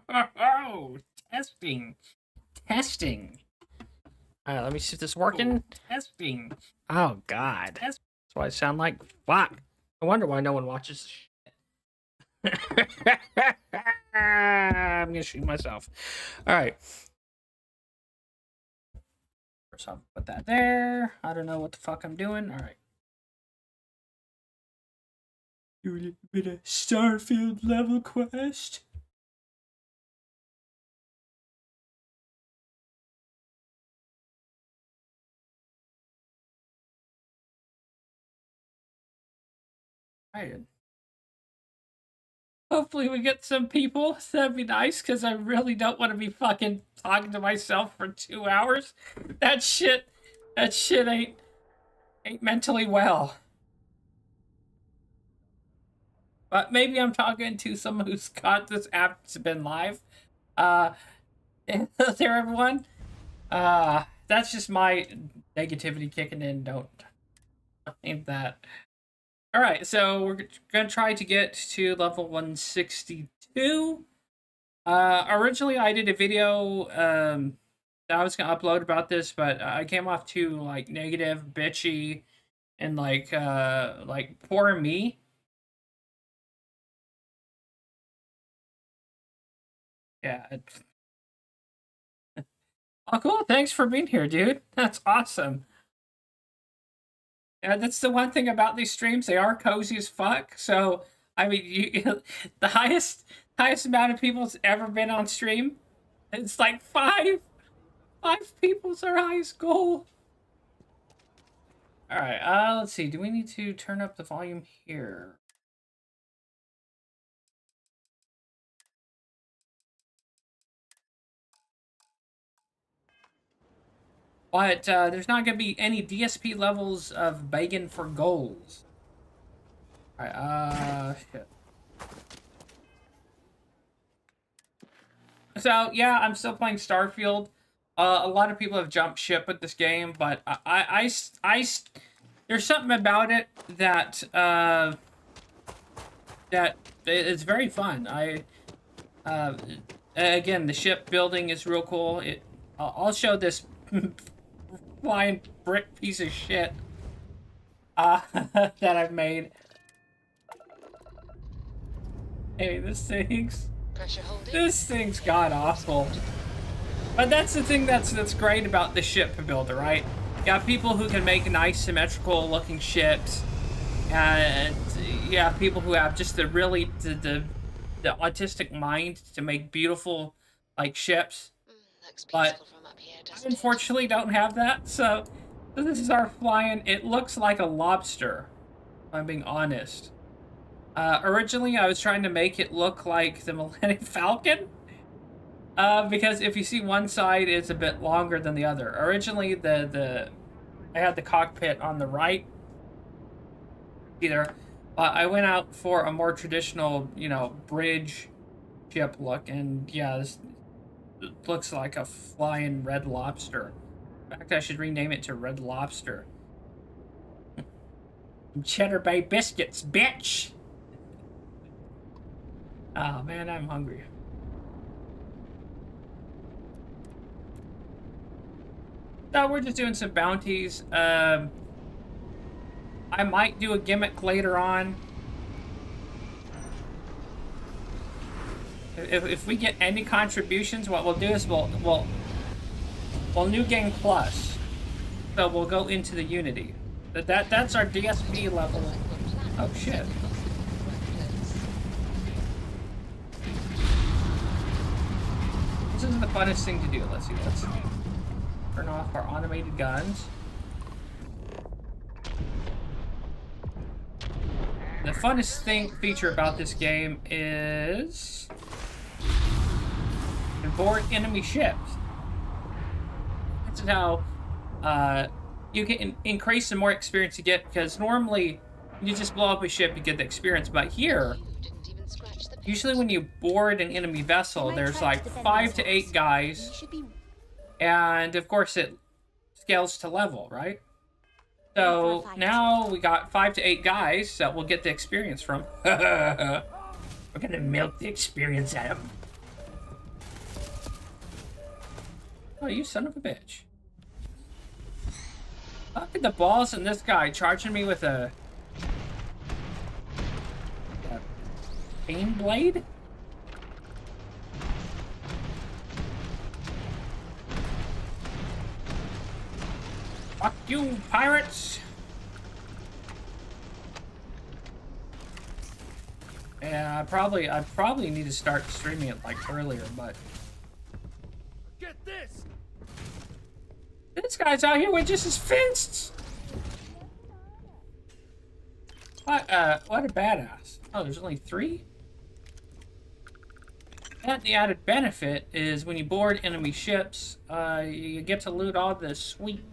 Oh, testing. Testing. Alright, let me see if this is working. Testing. Oh, God. That's what I sound like. Fuck. I wonder why no one watches this shit. I'm gonna shoot myself. Alright. First, I'll put that there. I don't know what the fuck I'm doing. Alright. Do a little bit of STarfield level quest. Alright. Hopefully we get some people. That'd be nice, because I really don't want to be fucking talking to myself for 2 hours. That shit ain't mentally well. But maybe I'm talking to someone who's got this app's been live. There, everyone. That's just my negativity kicking in. Don't think that. Alright, so we're gonna try to get to level 162. Originally I did a video that I was gonna upload about this, but I came off too like negative, bitchy, and like poor me. Yeah. Oh, cool. Thanks for being here, dude. That's awesome. Yeah, that's the one thing about these streams. They are cozy as fuck. So, I mean, the highest amount of people's ever been on stream. It's like five people's our highest goal. All right. Let's see. Do we need to turn up the volume here? But there's not going to be any DSP levels of begging for goals. Alright, shit. So, yeah, I'm still playing STarfield. A lot of people have jumped ship with this game, but there's something about it that, that it's very fun. Again, the ship building is real cool. I'll show this flying brick piece of shit that I've made. Hey, this thing's god awful. But that's the thing that's great about the ship builder, right? You got people who can make nice symmetrical looking ships, and yeah, people who have just the autistic mind to make beautiful like ships. But I unfortunately don't have that, so this is our flying. It looks like a lobster, if I'm being honest. Originally, I was trying to make it look like the Millennium Falcon, because if you see one side, it's a bit longer than the other. Originally, I had the cockpit on the right. I went out for a more traditional, bridge ship look, and yeah, this looks like a flying red lobster. In fact, I should rename it to Red Lobster. Cheddar Bay biscuits, bitch! Oh man, I'm hungry. So we're just doing some bounties. I might do a gimmick later on. If we get any contributions, what we'll do is we'll New Game Plus. So we'll go into the Unity. That's our DSP level. Oh shit. This isn't the funnest thing to do. Let's see. Let's turn off our automated guns. The funnest feature about this game is board enemy ships. This is how you can increase the more experience you get, because normally you just blow up a ship to get the experience, but here usually when you board an enemy vessel, there's like 5 to 8 guys, and of course it scales to level, right? So now we got 5 to 8 guys that we'll get the experience from. We're gonna milk the experience out of them. Oh, you son of a bitch. Look at the balls in this guy charging me with a pain blade? Fuck you, pirates! Yeah, I probably need to start streaming it like earlier, but Get this! this guy's out here with just his fists. What a badass. Oh, there's only 3? And the added benefit is when you board enemy ships, you get to loot all the sweet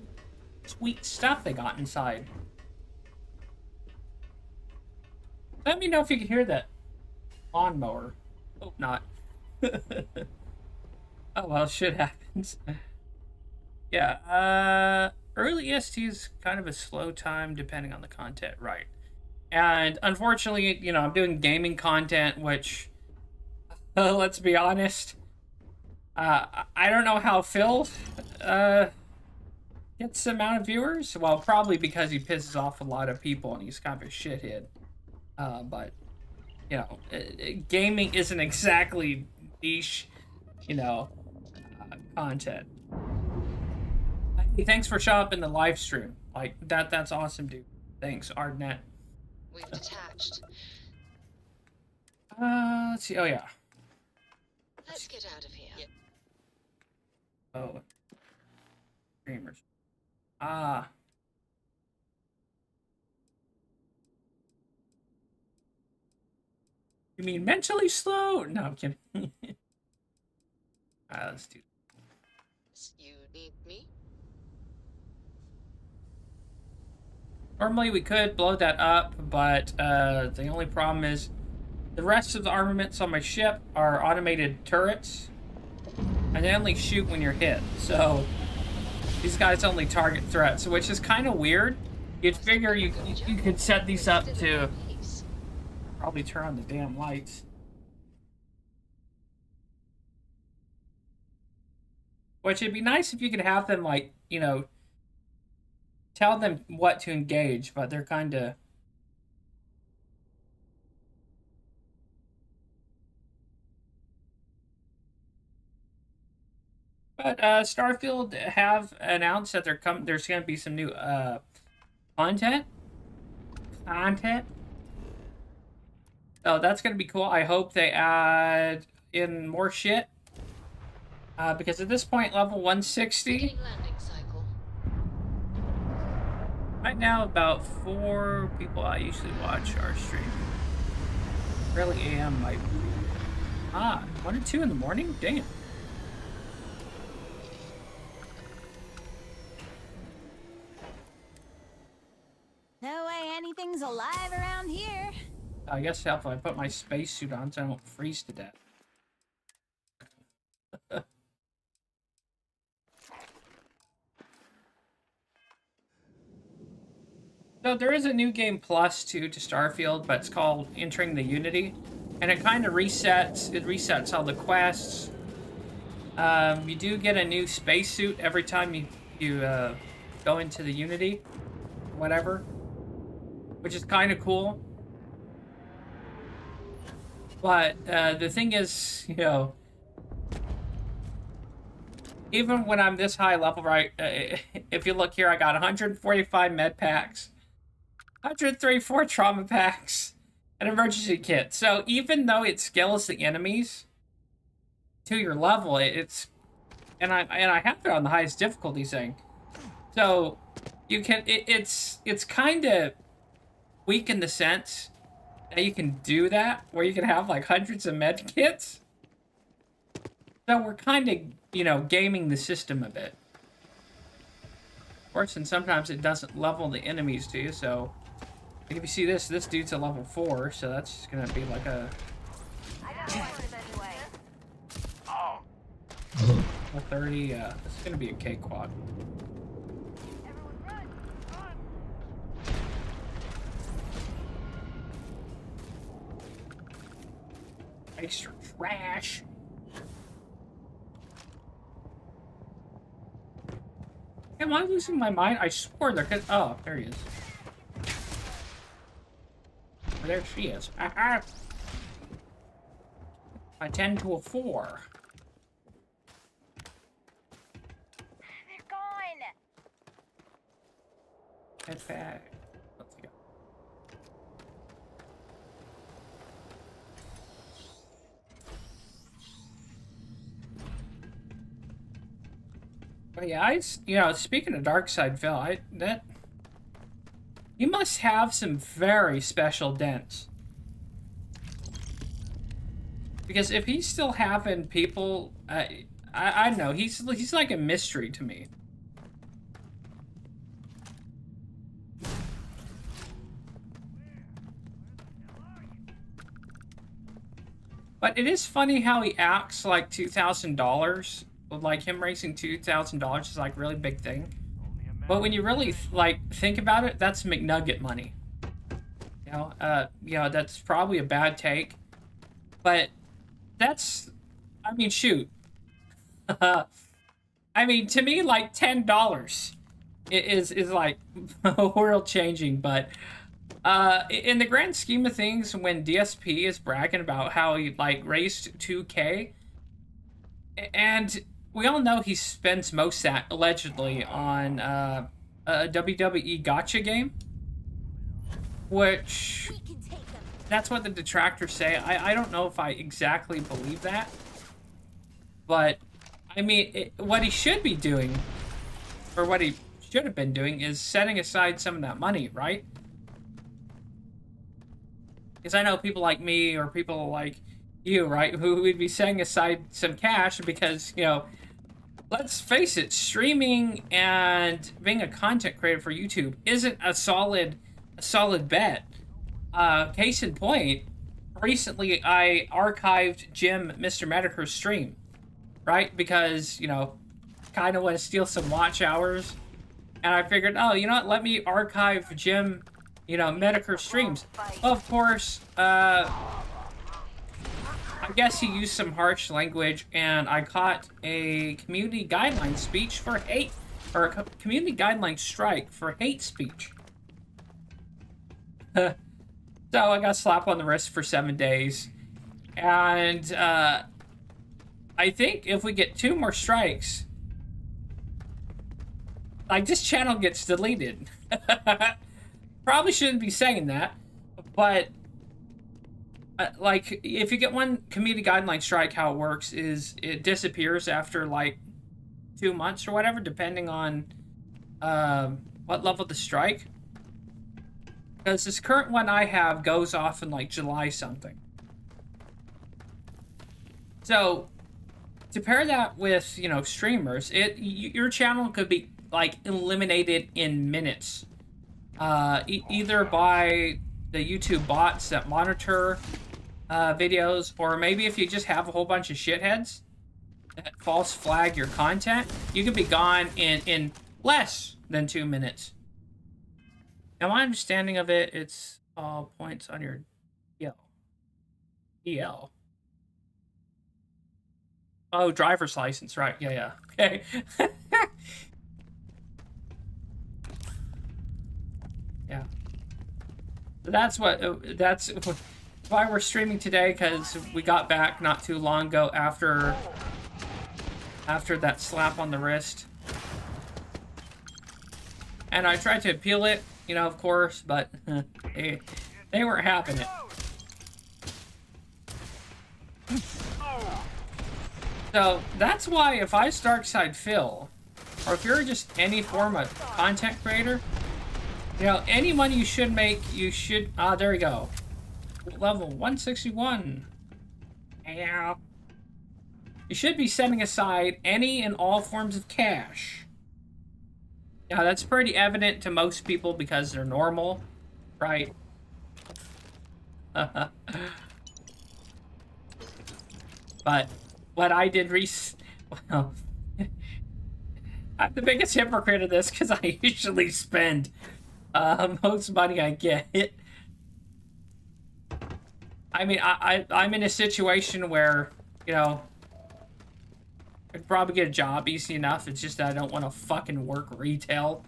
stuff they got inside. Let me know if you can hear that lawnmower. Hope not. Oh well, shit happens. Yeah, early EST is kind of a slow time depending on the content, right? And unfortunately, you know, I'm doing gaming content, which, let's be honest, I don't know how Phil gets the amount of viewers. Well, probably because he pisses off a lot of people and he's kind of a shithead. But, you know, gaming isn't exactly niche, you know, content. Hey, thanks for showing up in the live stream. Like, that's awesome, dude. Thanks, Ardnet. We've detached. Let's see. Oh, yeah. Let's get out of here. Yeah. Oh. Streamers. Ah. You mean mentally slow? No, I'm kidding. Alright, let's do So you need me? Normally we could blow that up, but the only problem is the rest of the armaments on my ship are automated turrets, and they only shoot when you're hit. So these guys only target threats, which is kind of weird. You'd figure you could set these up to probably turn on the damn lights. Which it'd be nice if you could have them, like, you know, tell them what to engage, but they're kind of... But STarfield have announced that there's going to be some new content. Oh, that's going to be cool. I hope they add in more shit. Because at this point, level 160... Right now, about 4 people I usually watch our stream. Early AM might be. 1 or 2 in the morning? Damn. No way anything's alive around here. I guess if I put my spacesuit on so I don't freeze to death. So there is a new game plus to STarfield, but it's called Entering the Unity, and it kind of resets all the quests. You do get a new spacesuit every time you go into the Unity, whatever, which is kind of cool. But the thing is, you know, even when I'm this high level, right? If you look here, I got 145 med packs. 134 trauma packs, an emergency kit. So even though it scales the enemies to your level, it's and I have it on the highest difficulty thing. So you can it's kind of weak in the sense that you can do that where you can have like hundreds of med kits. So we're kind of, you know, gaming the system a bit. Of course, and sometimes it doesn't level the enemies to you, so like if you see this dude's a level 4, so that's just gonna be like a... a 30, it's gonna be a cakewalk. Extra trash. Am I losing my mind? I swore there could. Oh, there he is. Oh, there she is. Aha! A 10 to a 4. They're gone. Head back. Let's go. But yeah, speaking of 𝕿𝖊𝖒𝖕𝖑𝖆𝖗, you must have some very special dents. Because if he's still having people, I don't know, he's like a mystery to me. But it is funny how he acts like $2,000. Like him raising $2,000 is like a really big thing. But when you really like think about it, that's McNugget money. You know, that's probably a bad take. But that's, I mean, shoot. I mean, to me, like $10 is like world changing. But in the grand scheme of things, when DSP is bragging about how he like raised 2K, and we all know he spends most of that allegedly on a WWE Gotcha game, which that's what the detractors say. I don't know if I exactly believe that, but I mean, what he should be doing, or what he should have been doing, is setting aside some of that money, right? Because I know people like me or people like you, right, who would be setting aside some cash because, you know, let's face it, streaming and being a content creator for YouTube isn't a solid bet. Case in point, recently I archived 𝕿𝖊𝖒𝖕𝖑𝖆𝖗's stream, right? Because, you know, kind of want to steal some watch hours. And I figured, oh, you know what, let me archive 𝕿𝖊𝖒𝖕𝖑𝖆𝖗's streams. Well, of course, I guess he used some harsh language, and I caught a community guideline speech for hate, or a community guideline strike for hate speech. So I got slapped on the wrist for 7 days, and I think if we get 2 more strikes, like, this channel gets deleted. Probably shouldn't be saying that, but like, if you get 1 community guideline strike, how it works is it disappears after like 2 months or whatever, depending on what level the strike. Because this current one I have goes off in like July something. So to pair that with, you know, streamers, your channel could be like eliminated in minutes, either by the YouTube bots that monitor videos, or maybe if you just have a whole bunch of shitheads that false flag your content, you could be gone in less than 2 minutes. Now, my understanding of it, it's all points on your DL. Oh, driver's license, right? Yeah. Okay. Yeah. That's why we're streaming today, because we got back not too long ago after that slap on the wrist. And I tried to appeal it, you know, of course, but they weren't having it. So that's why if I 𝕿𝖊𝖒𝖕𝖑𝖆𝖗, or if you're just any form of content creator, you know, any money you should make, you should, there we go. Level 161. Yeah. You should be setting aside any and all forms of cash. Yeah, that's pretty evident to most people because they're normal, right? But what I did well, I'm the biggest hypocrite of this because I usually spend most money I get. I mean, I'm in a situation where, you know, could probably get a job easy enough. It's just that I don't want to fucking work retail.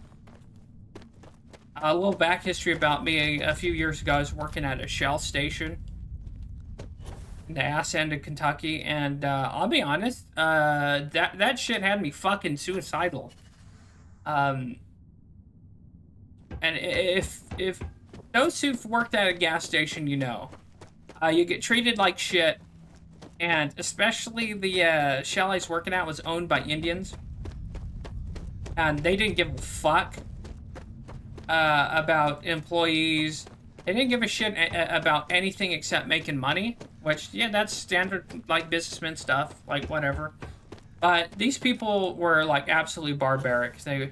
A little back history about me. A few years ago, I was working at a Shell station in the ass end of Kentucky, and I'll be honest, that shit had me fucking suicidal. And if those who've worked at a gas station, you know, you get treated like shit, and especially the Shell I was working at was owned by Indians, and they didn't give a fuck about employees. They didn't give a shit about anything except making money, which, yeah, that's standard, like, businessman stuff, like, whatever. But these people were, like, absolutely barbaric. They,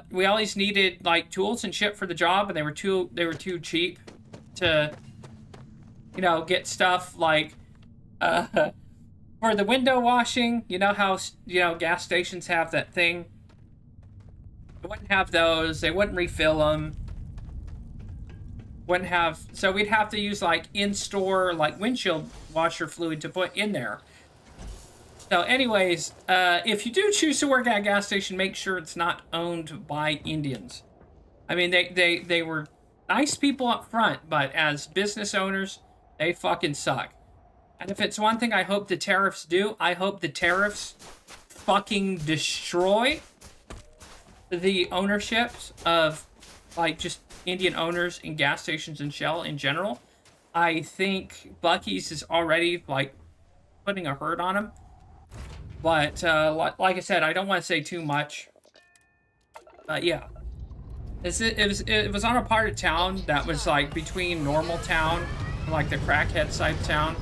we always needed, like, tools and shit for the job, and they were too cheap to, you know, get stuff like, for the window washing. You know how, you know, gas stations have that thing? They wouldn't have those. They wouldn't refill them. Wouldn't have, so we'd have to use like in-store like windshield washer fluid to put in there. So anyways, if you do choose to work at a gas station, make sure it's not owned by Indians. I mean, they were nice people up front, but as business owners, they fucking suck. And if it's one thing I hope the tariffs do, I hope the tariffs fucking destroy the ownerships of like just Indian owners in gas stations and Shell in general. I think Buc-ee's is already like putting a hurt on him. But like I said, I don't want to say too much. Yeah, it was on a part of town that was like between normal town and like the crackhead side of town.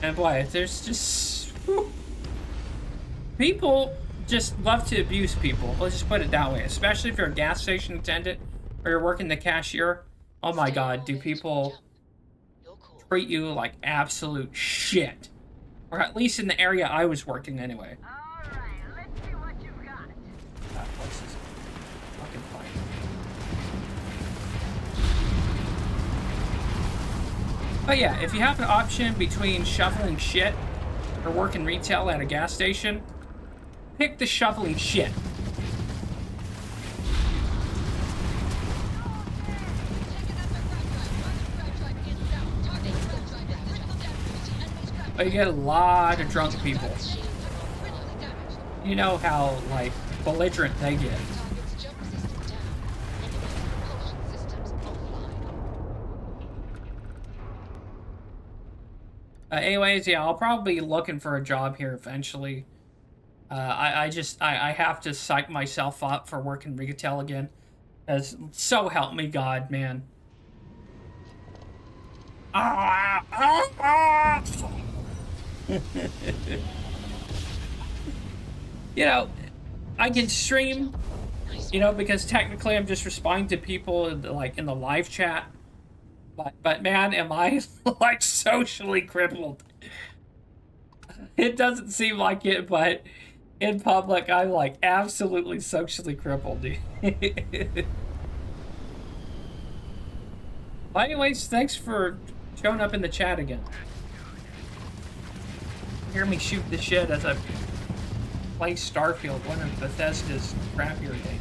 And boy, there's just people just love to abuse people. Let's just put it that way. Especially if you're a gas station attendant or you're working the cashier. Oh my god, do people treat you like absolute shit? Or at least in the area I was working anyway. Alright, let's see what you've got. That place is fucking fine. But yeah, if you have an option between shoveling shit or working retail at a gas station, pick the shoveling shit. But you get a lot of drunk people. You know how, like, belligerent they get. Anyways, yeah, I'll probably be looking for a job here eventually. I have to psych myself up for working retail again. As so help me God, man. You know, I can stream, you know, because technically I'm just responding to people like in the live chat. But man, am I like socially crippled? It doesn't seem like it, but in public I'm like absolutely socially crippled, dude. Well, anyways, thanks for showing up in the chat again. Hear me shoot the shit as I play STarfield, one of Bethesda's crappier games.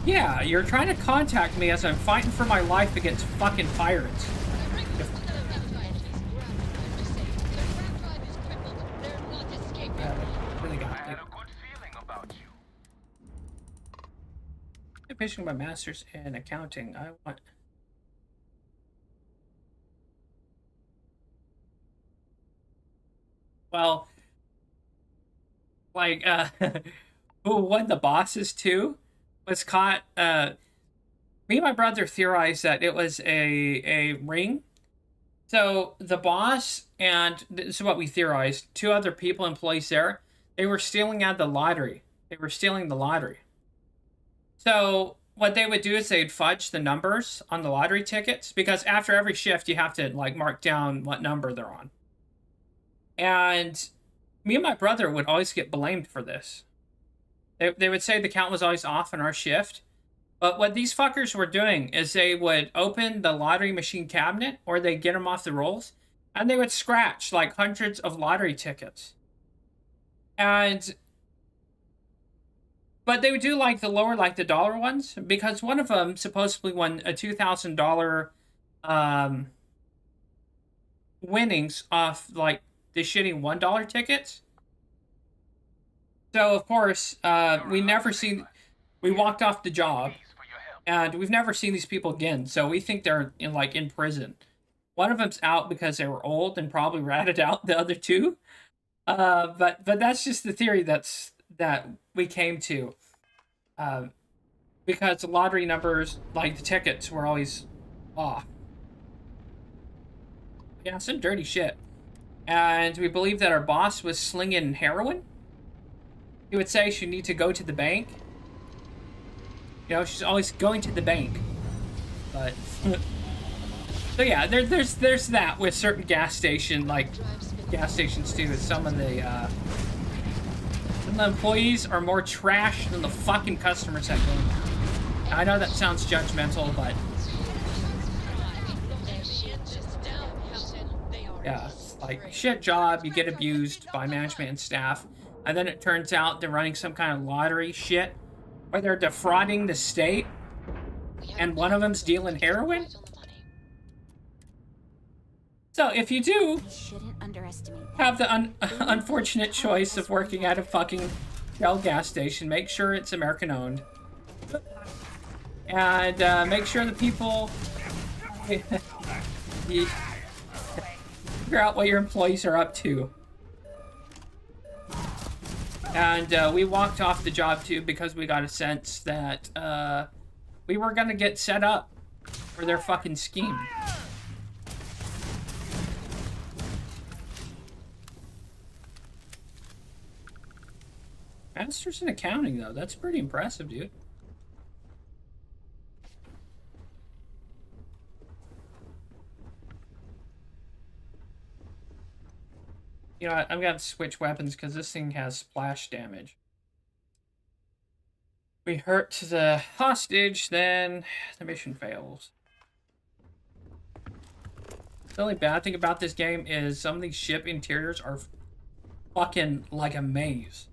Yeah, you're trying to contact me as I'm fighting for my life against fucking pirates. Really got it. I'm finishing my master's in accounting. I want... Well, like, who won the bosses too? Was caught, me and my brother theorized that it was a ring. So the boss, and this is what we theorized, two other people, employees there, they were stealing out the lottery. They were stealing the lottery. So what they would do is they'd fudge the numbers on the lottery tickets, because after every shift you have to like mark down what number they're on. And me and my brother would always get blamed for this. They would say the count was always off on our shift. But what these fuckers were doing is they would open the lottery machine cabinet, or they'd get them off the rolls, And they would scratch like hundreds of lottery tickets. But they would do like the lower, like the dollar ones, because one of them supposedly won a $2,000 winnings off like the shitty $1 tickets. So of course, we walked off the job, and we've never seen these people again. So we think they're in prison. One of them's out because they were old and probably ratted out the other two. But that's just the theory that we came to. Because the lottery numbers, like the tickets, were always off. Yeah, some dirty shit. And we believe that our boss was slinging heroin. He would say she need to go to the bank. You know, she's always going to the bank. But so yeah, there's that with certain gas stations too. Some of the employees are more trash than the fucking customers that go in there. I know that sounds judgmental, but yeah, it's like shit job. You get abused by management and staff, and then it turns out they're running some kind of lottery shit, where they're defrauding the state, and one of them's dealing heroin. So if you do have the unfortunate choice of working at a fucking Shell gas station, make sure it's American owned. And make sure the people figure out what your employees are up to. And we walked off the job too because we got a sense that we were gonna get set up for their fucking scheme. Masters in accounting, though. That's pretty impressive, dude. You know, I'm gonna switch weapons because this thing has splash damage. We hurt the hostage, then the mission fails. The only bad thing about this game is some of these ship interiors are fucking like a maze.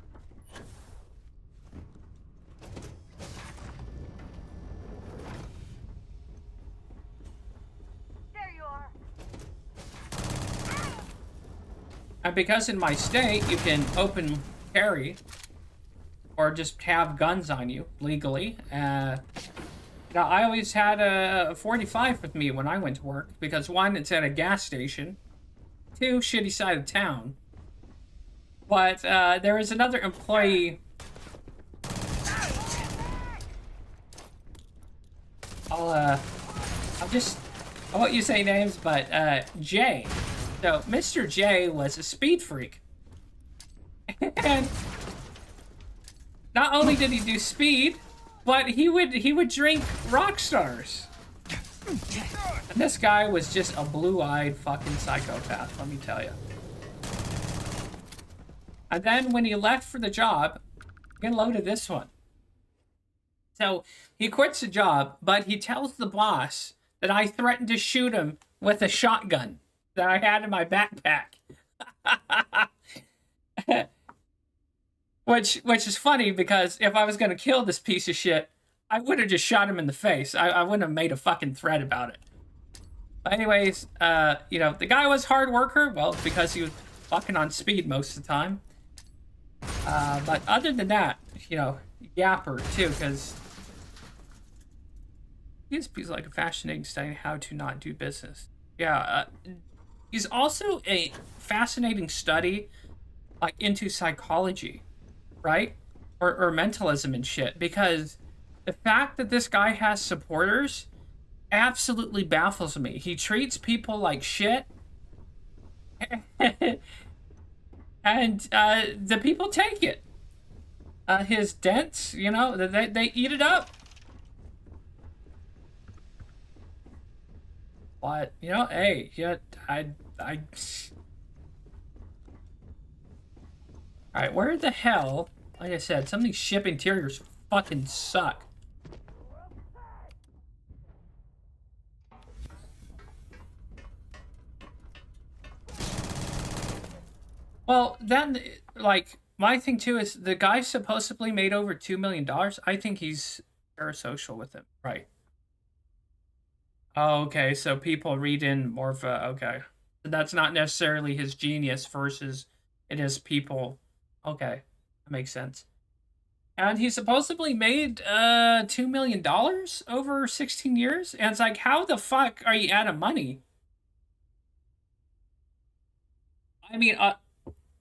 And because in my state, you can open carry or just have guns on you legally. Now, I always had a 45 with me when I went to work because one, it's at a gas station. Two, shitty side of town. But there is another employee. I won't use any names, but Jay. So, Mr. J was a speed freak. And not only did he do speed, but he would drink rock stars. And this guy was just a blue-eyed fucking psychopath, let me tell you. And then when he left for the job, he loaded this one. So, he quits the job, but he tells the boss that I threatened to shoot him with a shotgun that I had in my backpack. Which is funny because if I was going to kill this piece of shit, I would have just shot him in the face. I wouldn't have made a fucking threat about it. But anyways, you know, the guy was a hard worker. Well, because he was fucking on speed most of the time. But other than that, you know, yapper too, because he's like a fascinating study how to not do business. Yeah, he's also a fascinating study, like, into psychology, right? Or mentalism and shit, because the fact that this guy has supporters absolutely baffles me. He treats people like shit, and the people take it. His dents, you know, they eat it up. But, you know, hey, yeah, Alright, where the hell, like I said, some of these ship interiors fucking suck. Well, then, like, my thing too is the guy supposedly made over $2 million. I think he's parasocial with him, right? Oh, okay, so people read in more of a, okay. That's not necessarily his genius versus it is people. Okay, that makes sense. And he supposedly made $2 million over 16 years. And it's like, how the fuck are you out of money? I mean,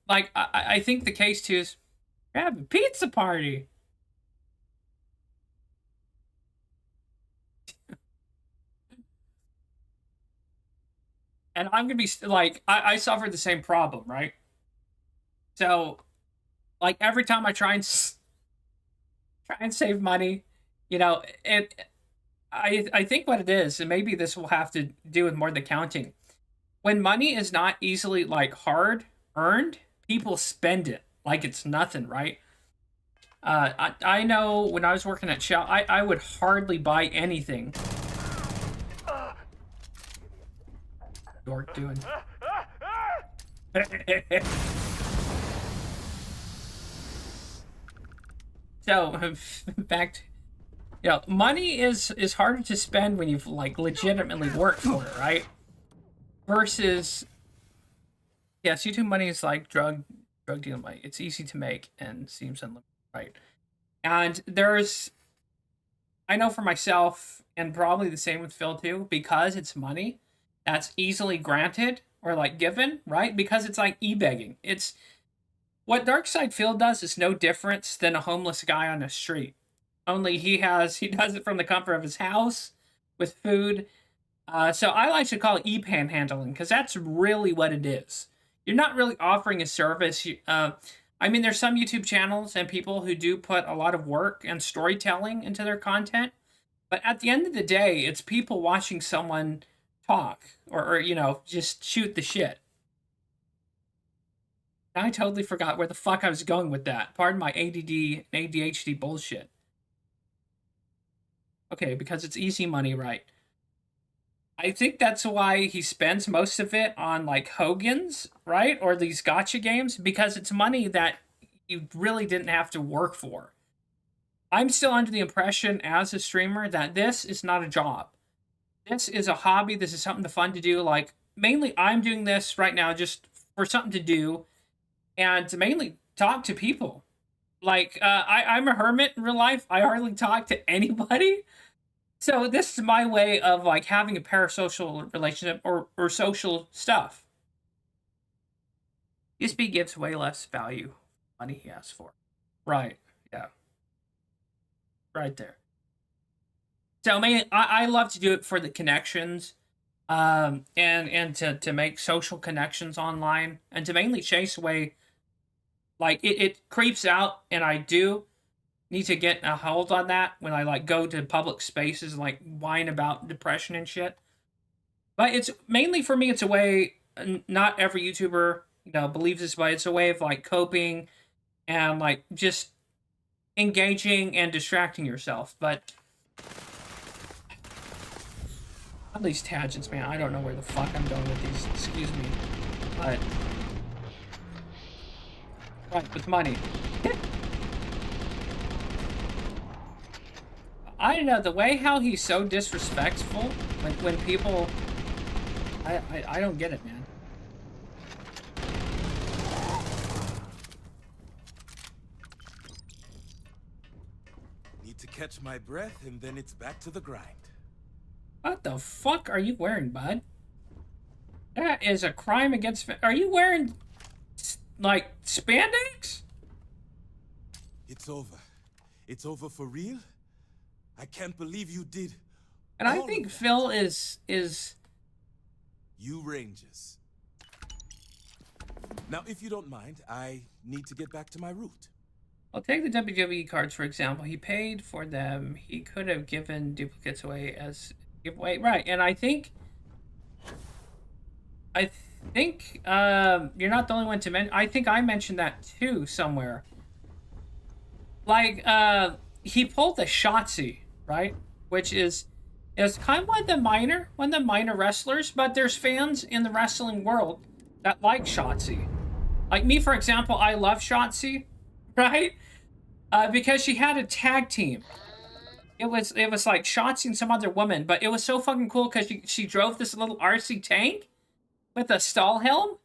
like, I think the case too is have a pizza party. And I'm gonna be like, I suffered the same problem, right? So, like, every time I try and save money, you know, I think what it is, and maybe this will have to do with more of the counting. When money is not easily like hard earned, people spend it like it's nothing, right? I know when I was working at Shell, I would hardly buy anything. Dork doing. So back to, you know, money is harder to spend when you've like legitimately worked for it, right? Versus, yes, YouTube money is like drug dealing money. It's easy to make and seems unlimited, right? And there's, I know for myself, and probably the same with Phil too, because it's money that's easily granted or like given, right? Because it's like e-begging. It's what 𝕿𝖊𝖒𝖕𝖑𝖆𝖗 does is no difference than a homeless guy on the street. Only he does it from the comfort of his house with food. So I like to call it e-panhandling because that's really what it is. You're not really offering a service. I mean, there's some YouTube channels and people who do put a lot of work and storytelling into their content. But at the end of the day, it's people watching someone talk or you know, just shoot the shit. I totally forgot where the fuck I was going with that. Pardon my ADD and ADHD bullshit. Okay, because it's easy money, right? I think that's why he spends most of it on like Hogan's, right? Or these gotcha games, because it's money that you really didn't have to work for. I'm still under the impression as a streamer that this is not a job. This is a hobby. This is something fun to do. Like, mainly I'm doing this right now just for something to do and to mainly talk to people. Like, I'm a hermit in real life. I hardly talk to anybody. So this is my way of like having a parasocial relationship or social stuff. ESP gives way less value money he asks for. Right. Yeah. Right there. So mainly, I love to do it for the connections, and to make social connections online, and to mainly chase away, like, it creeps out, and I do need to get a hold on that when I, like, go to public spaces and, like, whine about depression and shit. But it's, mainly for me, it's a way, not every YouTuber, you know, believes this, but it's a way of, like, coping and, like, just engaging and distracting yourself, but all these tangents, man, I don't know where the fuck I'm going with these, excuse me, but right, with money. I don't know, the way how he's so disrespectful when people, I don't get it, man. Need to catch my breath and then it's back to the grind. What the fuck are you wearing, bud? That is a crime against... Are you wearing, like, spandex? It's over. It's over for real? I can't believe you did. And I think Phil is... You Rangers. Now, if you don't mind, I need to get back to my route. I'll take the WWE cards, for example. He paid for them. He could have given duplicates away as... giveaway, right? And I think you're not the only one to mention. I think I mentioned that too somewhere. Like, he pulled the Shotzi, right? Which is kind of one of the minor wrestlers, but there's fans in the wrestling world that like Shotzi. Like me, for example, I love Shotzi, right? Because she had a tag team. It was like Shotzi and some other woman, but it was so fucking cool because she drove this little RC tank with a stall helm.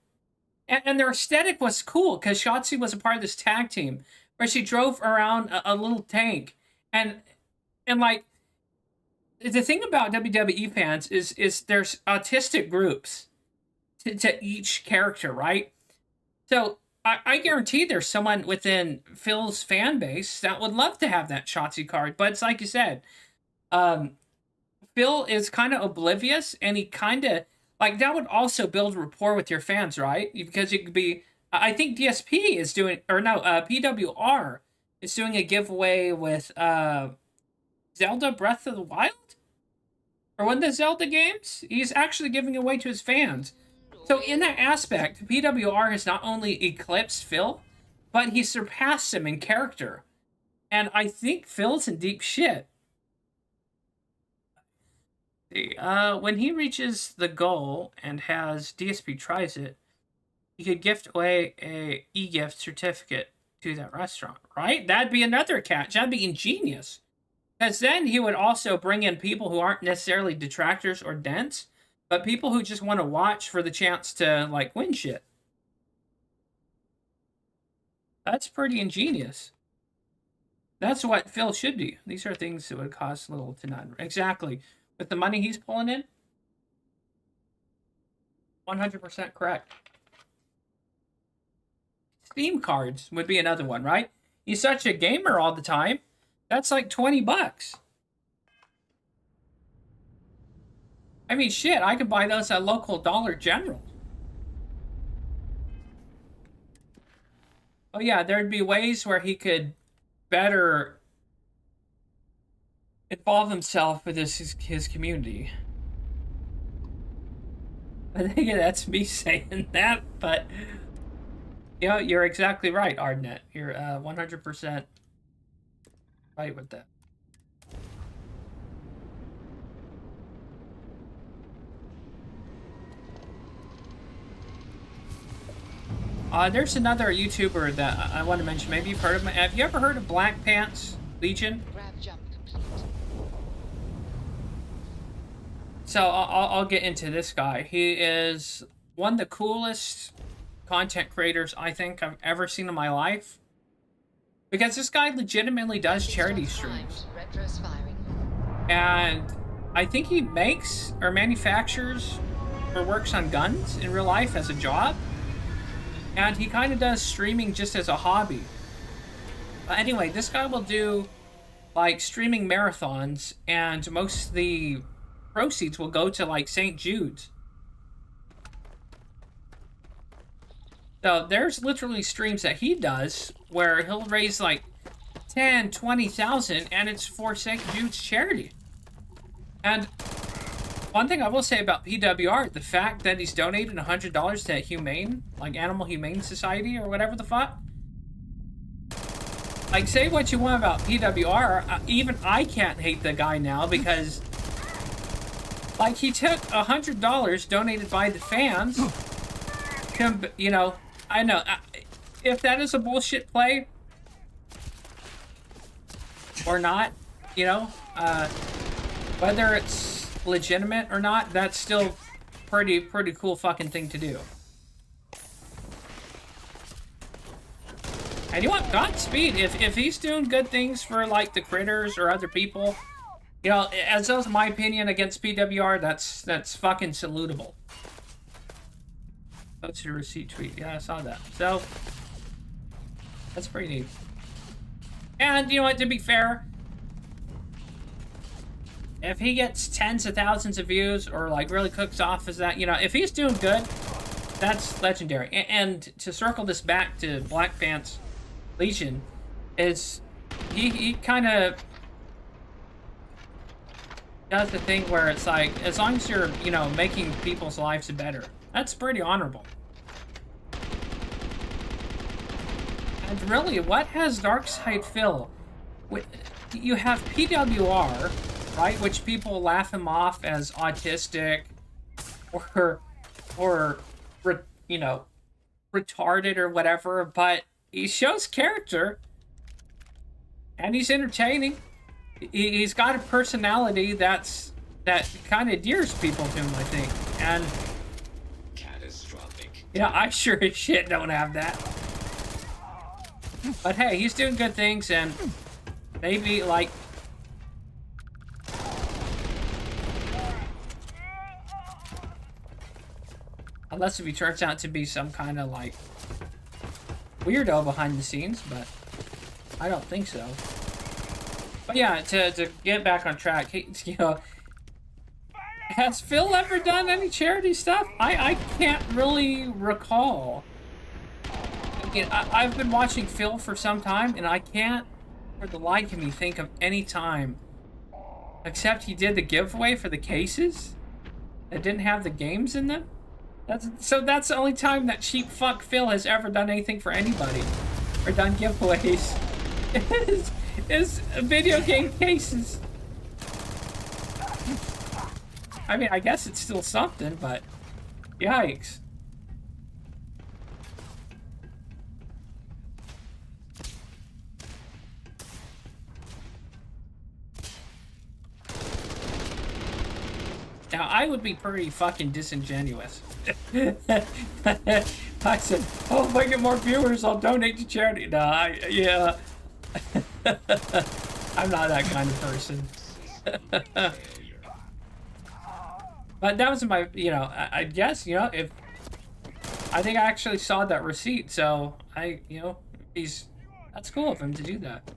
And their aesthetic was cool because Shotzi was a part of this tag team where she drove around a little tank. And like, the thing about WWE fans is there's autistic groups to each character, right? So I guarantee there's someone within Phil's fan base that would love to have that Shotzi card. But it's like you said, Phil is kind of oblivious, and he kind of, like, that would also build rapport with your fans, right? Because you could be, I think DSP is doing, or no, PWR is doing a giveaway with Zelda Breath of the Wild? Or one of the Zelda games? He's actually giving away to his fans. So in that aspect, PWR has not only eclipsed Phil, but he surpassed him in character. And I think Phil's in deep shit. When he reaches the goal and has DSP tries it, he could gift away a e-gift certificate to that restaurant, right? That'd be another catch. That'd be ingenious. Because then he would also bring in people who aren't necessarily detractors or dents, but people who just want to watch for the chance to, like, win shit. That's pretty ingenious. That's what Phil should do. These are things that would cost little to none. Exactly. With the money he's pulling in, 100% correct. Steam cards would be another one, right? He's such a gamer all the time. That's like $20. I mean, shit, I could buy those at local Dollar General. Oh yeah, there'd be ways where he could better involve himself with his community. I think that's me saying that, but you know, you're exactly right, Ardnet. You're 100% right with that. There's another YouTuber that I want to mention. Maybe you've heard of him. Have you ever heard of Black Pants Legion? Grab jump complete. So I'll get into this guy. He is one of the coolest content creators I think I've ever seen in my life. Because this guy legitimately does charity streams. Retro's firing. And I think he makes or manufactures or works on guns in real life as a job. And he kind of does streaming just as a hobby. Anyway, this guy will do, like, streaming marathons, and most of the proceeds will go to, like, St. Jude's. So there's literally streams that he does where he'll raise, like, 10, 20,000, and it's for St. Jude's charity. And one thing I will say about PWR, the fact that he's donated $100 to Humane, like Animal Humane Society or whatever the fuck. Like, say what you want about PWR, even I can't hate the guy now because, like, he took $100 donated by the fans. You know, I know, if that is a bullshit play or not, you know, whether it's legitimate or not, that's still pretty cool fucking thing to do. And you want Godspeed if he's doing good things for, like, the critters or other people. You know, as that's my opinion against PWR, that's fucking salutable. That's your receipt tweet. Yeah, I saw that. So that's pretty neat. And you know what, to be fair, if he gets tens of thousands of views or, like, really cooks off as that, you know, if he's doing good, that's legendary. And to circle this back to Black Pants Legion, is he kind of does the thing where it's like, as long as you're, you know, making people's lives better, that's pretty honorable. And really, what has Darkside Phil? You have PWR, right, which people laugh him off as autistic or you know, retarded or whatever, but he shows character. And he's entertaining. He's got a personality that kind of endears people to him, I think. And catastrophic. yeah, I sure as shit don't have that. But hey, he's doing good things, and maybe like unless if he turns out to be some kind of like weirdo behind the scenes, but I don't think so. But yeah, to get back on track, you know, has Phil ever done any charity stuff? I can't really recall. Again, I've been watching Phil for some time, and I can't, for the life of me, think of any time except he did the giveaway for the cases that didn't have the games in them. That's the only time that cheap fuck Phil has ever done anything for anybody or done giveaways. is video game cases. I mean, I guess it's still something, but yikes. Now, I would be pretty fucking disingenuous. I said, oh, if I get more viewers, I'll donate to charity. No, yeah. I'm not that kind of person. But that was my, you know, I guess, you know, if I think I actually saw that receipt, so you know, that's cool of him to do that.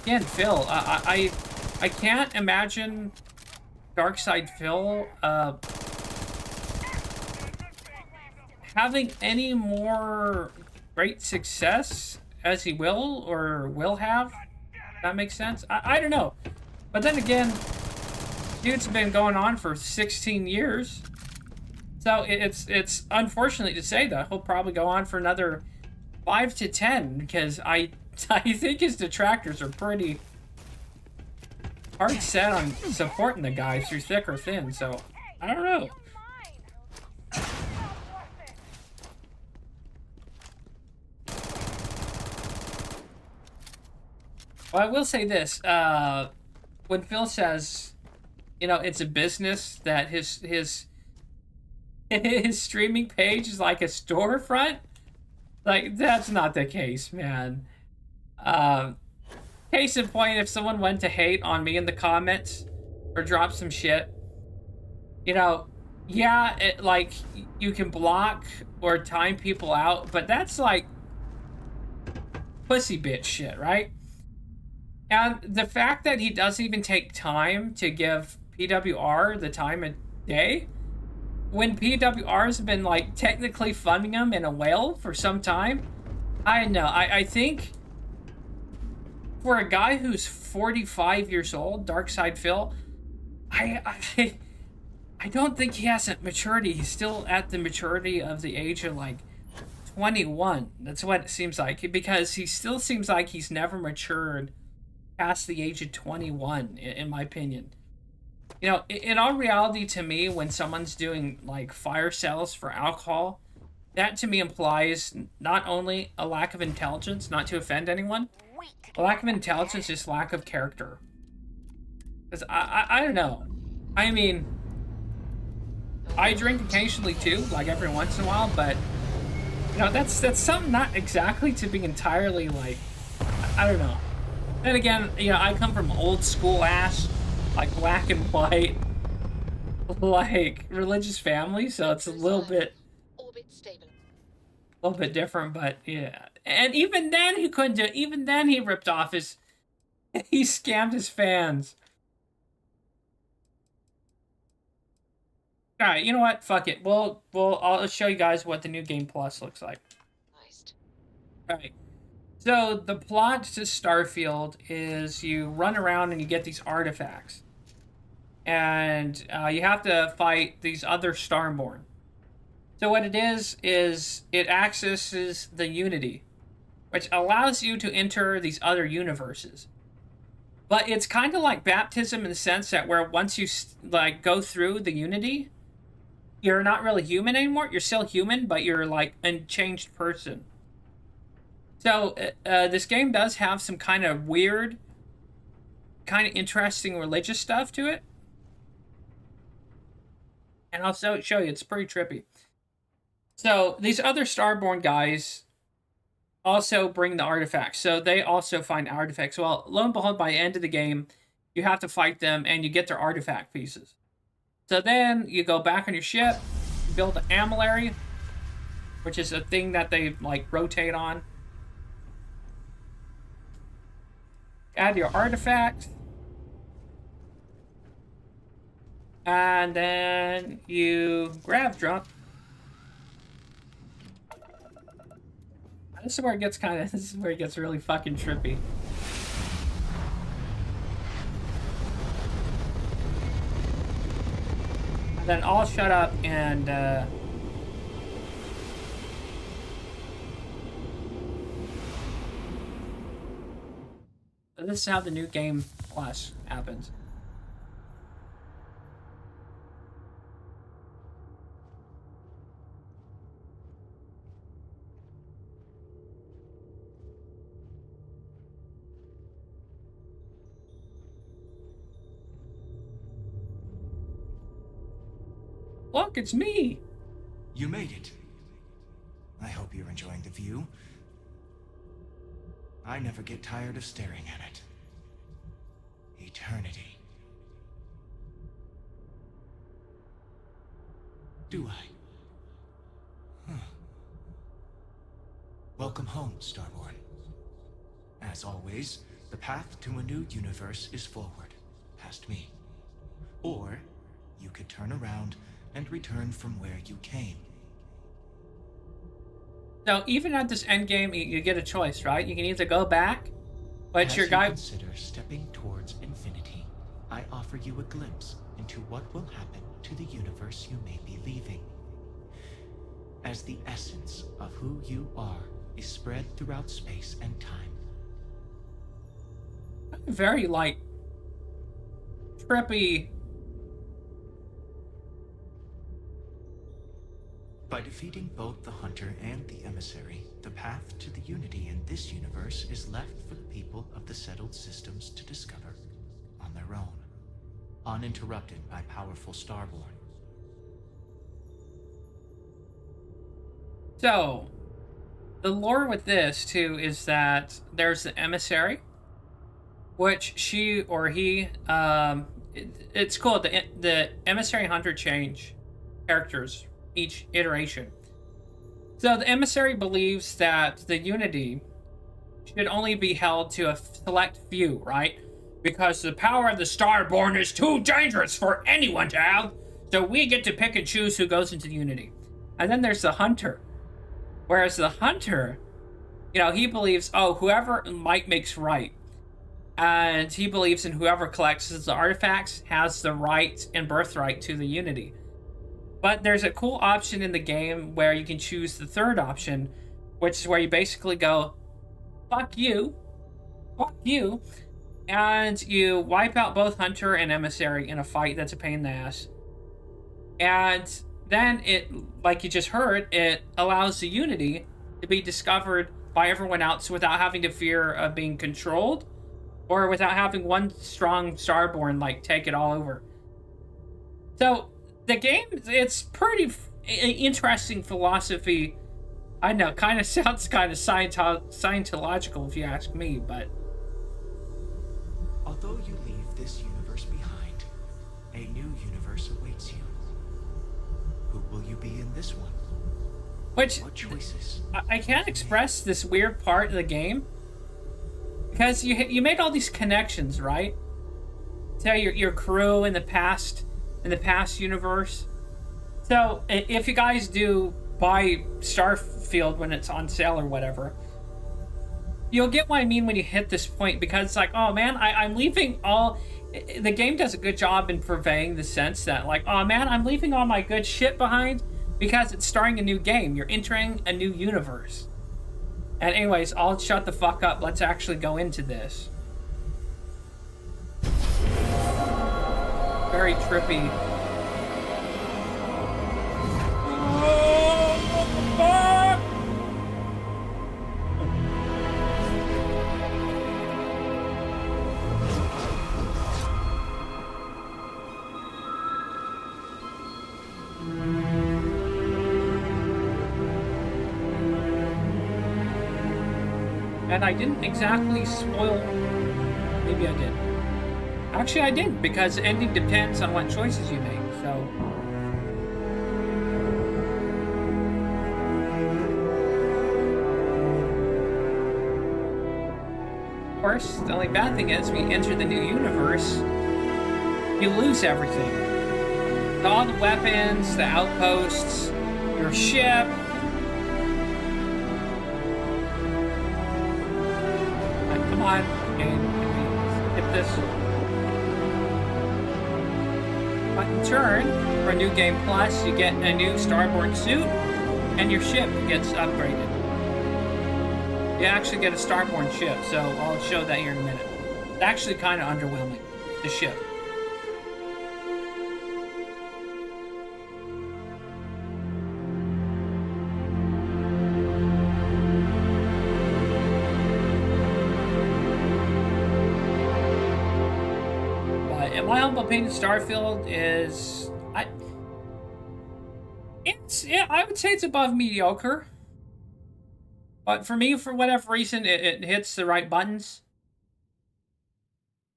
Again, Phil, I can't imagine Darkside Phil having any more great success as he will or will have. That makes sense. I don't know, but then again, dude's been going on for 16 years, so it's unfortunate to say that he'll probably go on for another 5 to 10 because I think his detractors are pretty hard set on supporting the guy through thick or thin, so I don't know. Well, I will say this, when Phil says, you know, it's a business, that his streaming page is like a storefront, like, that's not the case, man. Case in point, if someone went to hate on me in the comments or drop some shit, you know, yeah, like, you can block or time people out, but that's like pussy bitch shit, right? And the fact that he doesn't even take time to give PWR the time of day, when PWR has been, like, technically funding him in a whale for some time, I know. I think for a guy who's 45 years old, Darkside Phil, I don't think he hasn't maturity. He's still at the maturity of the age of, like, 21. That's what it seems like, because he still seems like he's never matured past the age of 21, in my opinion. You know, in all reality, to me, when someone's doing, like, fire sales for alcohol, that to me implies not only a lack of intelligence, not to offend anyone, a lack of intelligence, just lack of character. Because I don't know. I mean, I drink occasionally too, like every once in a while, but, you know, that's something not exactly to be entirely, like, I don't know. Then again, you know, I come from old school ass, like, black and white, like, religious family, so it's a little bit different, but yeah. And even then he couldn't do it. Even then he ripped off his, he scammed his fans. All right, you know what? Fuck it. I'll show you guys what the new game plus looks like. All right. So the plot to Starfield is you run around and you get these artifacts, and you have to fight these other Starborn. So what it is it accesses the Unity, which allows you to enter these other universes. But it's kind of like baptism in the sense that where once you, like, go through the Unity, you're not really human anymore. You're still human, but you're like a changed person. So this game does have some kind of weird, kind of interesting religious stuff to it. And I'll show you, it's pretty trippy. So these other Starborn guys also bring the artifacts. So they also find artifacts. Well, lo and behold, by the end of the game, you have to fight them and you get their artifact pieces. So then you go back on your ship, build an 𝕿𝖒𝖕𝖒𝖕𝖑𝖆, which is a thing that they like rotate on. Add your artifact. And then you grab drunk. This is where it gets really fucking trippy. And then I'll shut up and this is how the new game plus happens. Look, it's me! You made it. I hope you're enjoying the view. I never get tired of staring at it. Eternity. Do I? Huh. Welcome home, Starborn. As always, the path to a new universe is forward, past me. Or you could turn around and return from where you came. So even at this end game, you get a choice, right? You can either go back, but As your guy... you consider stepping towards infinity, I offer you a glimpse into what will happen to the universe you may be leaving. As the essence of who you are is spread throughout space and time. Very, like, trippy... By defeating both the Hunter and the Emissary, the path to the unity in this universe is left for the people of the settled systems to discover on their own, uninterrupted by powerful Starborn. So, the lore with this, too, is that there's the Emissary, which she or he, it's cool, the Emissary Hunter change characters each iteration. So the Emissary believes that the unity should only be held to a select few, right? Because the power of the Starborn is too dangerous for anyone to have, so we get to pick and choose who goes into the unity. And then there's the Hunter. Whereas the Hunter, you know, he believes, oh, whoever might makes right. And he believes in whoever collects the artifacts has the right and birthright to the unity. But there's a cool option in the game where you can choose the third option, which is where you basically go, fuck you, and you wipe out both Hunter and Emissary in a fight that's a pain in the ass. And then it, like you just heard, it allows the unity to be discovered by everyone else without having to fear of being controlled, or without having one strong Starborn, like, take it all over. So, the game, it's pretty interesting philosophy. I know, kind of sounds kind of Scientological if you ask me, but... Although you leave this universe behind, a new universe awaits you. Who will you be in this one? Which, what choices? I can't express this weird part of the game. Because you made all these connections, right? To your crew in the past universe. So if you guys do buy STarfield when it's on sale or whatever, you'll get what I mean when you hit this point, because it's like, oh man, I'm leaving all... The game does a good job in purveying the sense that, like, oh man, I'm leaving all my good shit behind because it's starting a new game. You're entering a new universe. And anyways, I'll shut the fuck up. Let's actually go into this. Very trippy. And I didn't exactly spoil... Maybe I did. Actually, I didn't, because the ending depends on what choices you make, so... Of course, the only bad thing is, when you enter the new universe, you lose everything. All the weapons, the outposts, your ship... Come on, can we skip this? But in turn, for New Game Plus, you get a new Starborn suit, and your ship gets upgraded. You actually get a Starborn ship, so I'll show that here in a minute. It's actually kind of underwhelming, the ship. In my humble opinion, STarfield is... I would say it's above mediocre. But for me, for whatever reason, it hits the right buttons.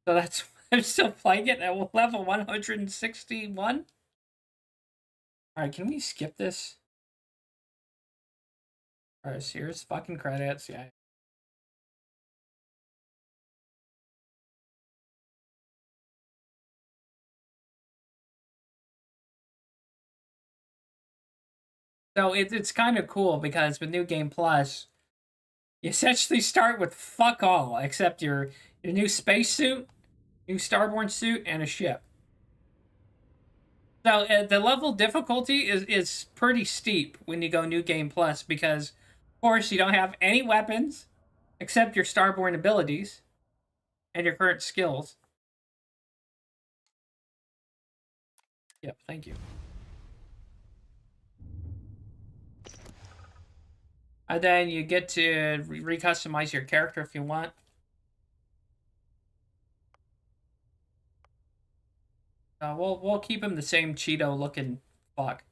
So that's why I'm still playing it at level 161. Alright, can we skip this? Alright, so here's fucking credits, yeah. So it's kind of cool because with New Game Plus, you essentially start with fuck all except your new spacesuit, new Starborn suit, and a ship. So the level difficulty is pretty steep when you go New Game Plus because, of course, you don't have any weapons except your Starborn abilities and your current skills. Yep, thank you. And then you get to re-customize your character if you want. We'll keep him the same Cheeto-looking fuck.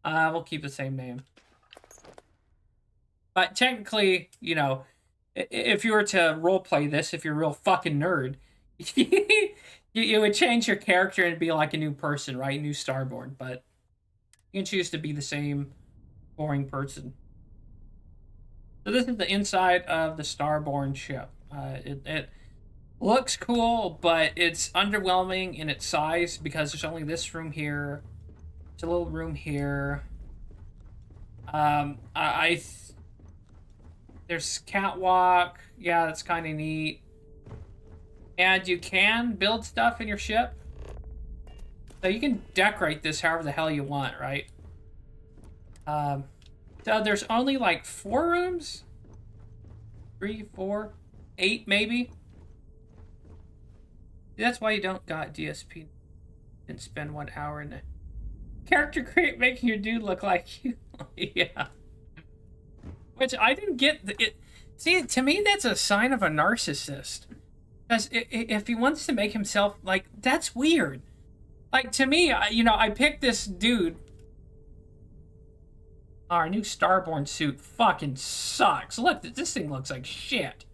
We'll keep the same name. But technically, you know, if you were to roleplay this, if you're a real fucking nerd, you would change your character and be like a new person, right? New Starborn. But you can choose to be the same boring person. So this is the inside of the Starborn ship. It looks cool, but it's underwhelming in its size because there's only this room here. There's a little room here. There's catwalk. Yeah, that's kind of neat. And you can build stuff in your ship. So you can decorate this however the hell you want, right? So there's only like 4 rooms? 3, 4, 8 maybe? That's why you don't got DSP and spend 1 hour in the character create making your dude look like you. Yeah. Which I didn't get it. See, to me that's a sign of a narcissist. Because if he wants to make himself like, that's weird. Like to me, you know, I picked this dude. Our new Starborn suit fucking sucks. Look, this thing looks like shit.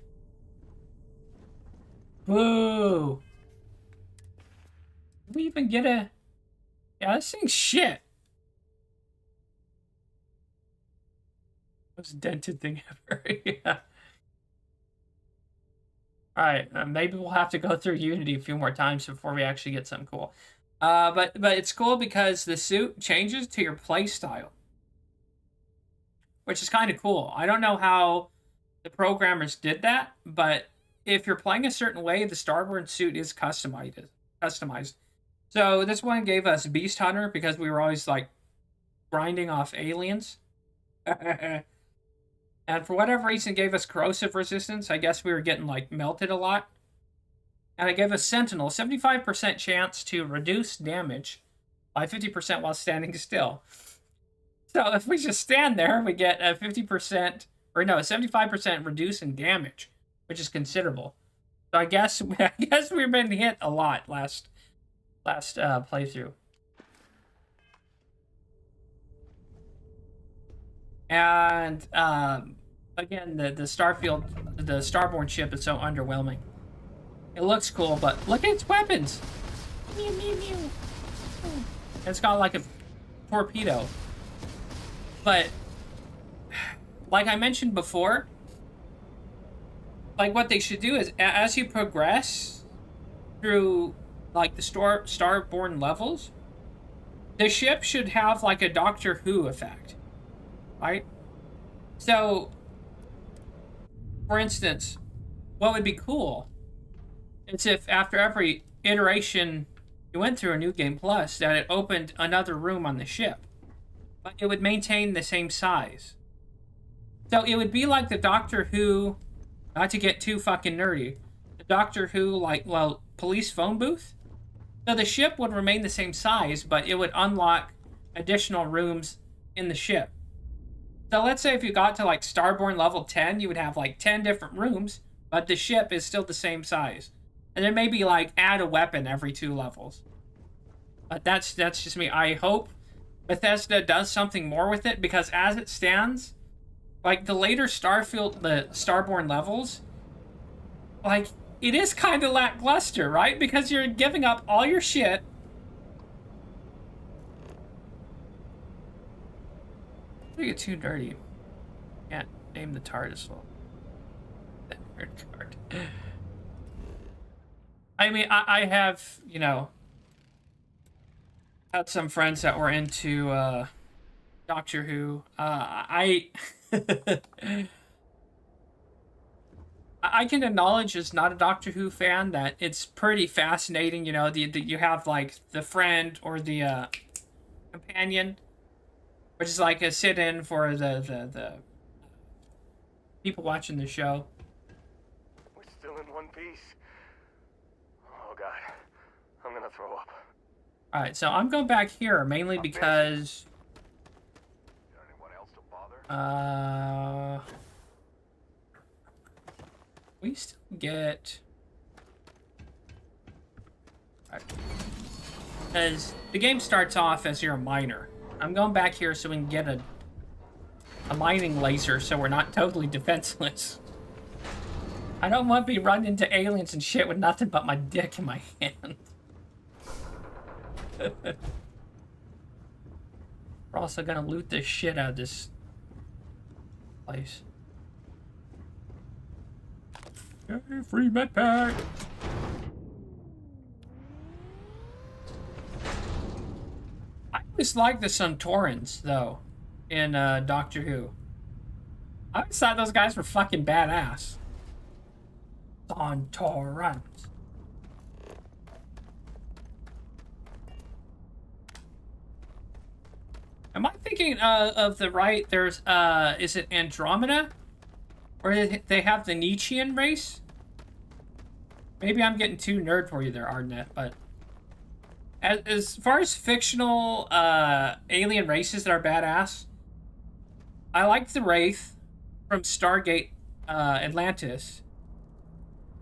Boo. Did we even get a... Yeah, this thing's shit. Most dented thing ever. Yeah. Alright, maybe we'll have to go through Unity a few more times before we actually get something cool. But it's cool because the suit changes to your playstyle, which is kind of cool. I don't know how the programmers did that, but if you're playing a certain way, the Starborn suit is customized. So this one gave us Beast Hunter because we were always like grinding off aliens. And for whatever reason, it gave us corrosive resistance. I guess we were getting like melted a lot. And it gave us Sentinel, 75% chance to reduce damage by 50% while standing still. So if we just stand there, we get a 50%, or no, 75% reduce in damage, which is considerable. So I guess we've been hit a lot last playthrough. And again, the Starfield, the Starborn ship is so underwhelming. It looks cool, but look at its weapons. Mew, mew, mew. It's got like a torpedo. But like I mentioned before, like what they should do is as you progress through like the Starborn levels, the ship should have like a Doctor Who effect, right? So, for instance, what would be cool is if after every iteration you went through a New Game Plus, that it opened another room on the ship, but it would maintain the same size. So it would be like the Doctor Who, not to get too fucking nerdy, the Doctor Who, like, well, police phone booth. So the ship would remain the same size, but it would unlock additional rooms in the ship. So let's say if you got to like Starborn level 10, you would have like 10 different rooms, but the ship is still the same size. And then maybe like add a weapon every 2 levels. But that's just me. I hope Bethesda does something more with it, because as it stands, like the later Starfield, the Starborn levels, like it is kind of lackluster, right? Because you're giving up all your shit. I think it's too dirty. Can't name the TARDIS well. That nerd card. I mean, I have, you know, had some friends that were into Doctor Who. I can acknowledge as not a Doctor Who fan that it's pretty fascinating. You know, you have like the friend or the companion, which is like a sit-in for the people watching the show. We're still in one piece. Oh god, I'm gonna throw up. All right, so I'm going back here mainly because Anyone else to bother? we still get, because the game starts off as you're a miner. I'm going back here so we can get a mining laser, so we're not totally defenseless. I don't want to be running into aliens and shit with nothing but my dick in my hand. We're also gonna loot the shit out of this place. Yay, free med pack! I always like the Centaurans, though, in Doctor Who. I always thought those guys were fucking badass. Centaurans. Am I thinking of the right? There's, is it Andromeda? Or they have the Nietzschean race? Maybe I'm getting too nerd for you there, Arnett, but as far as fictional alien races that are badass, I like the Wraith from Stargate Atlantis.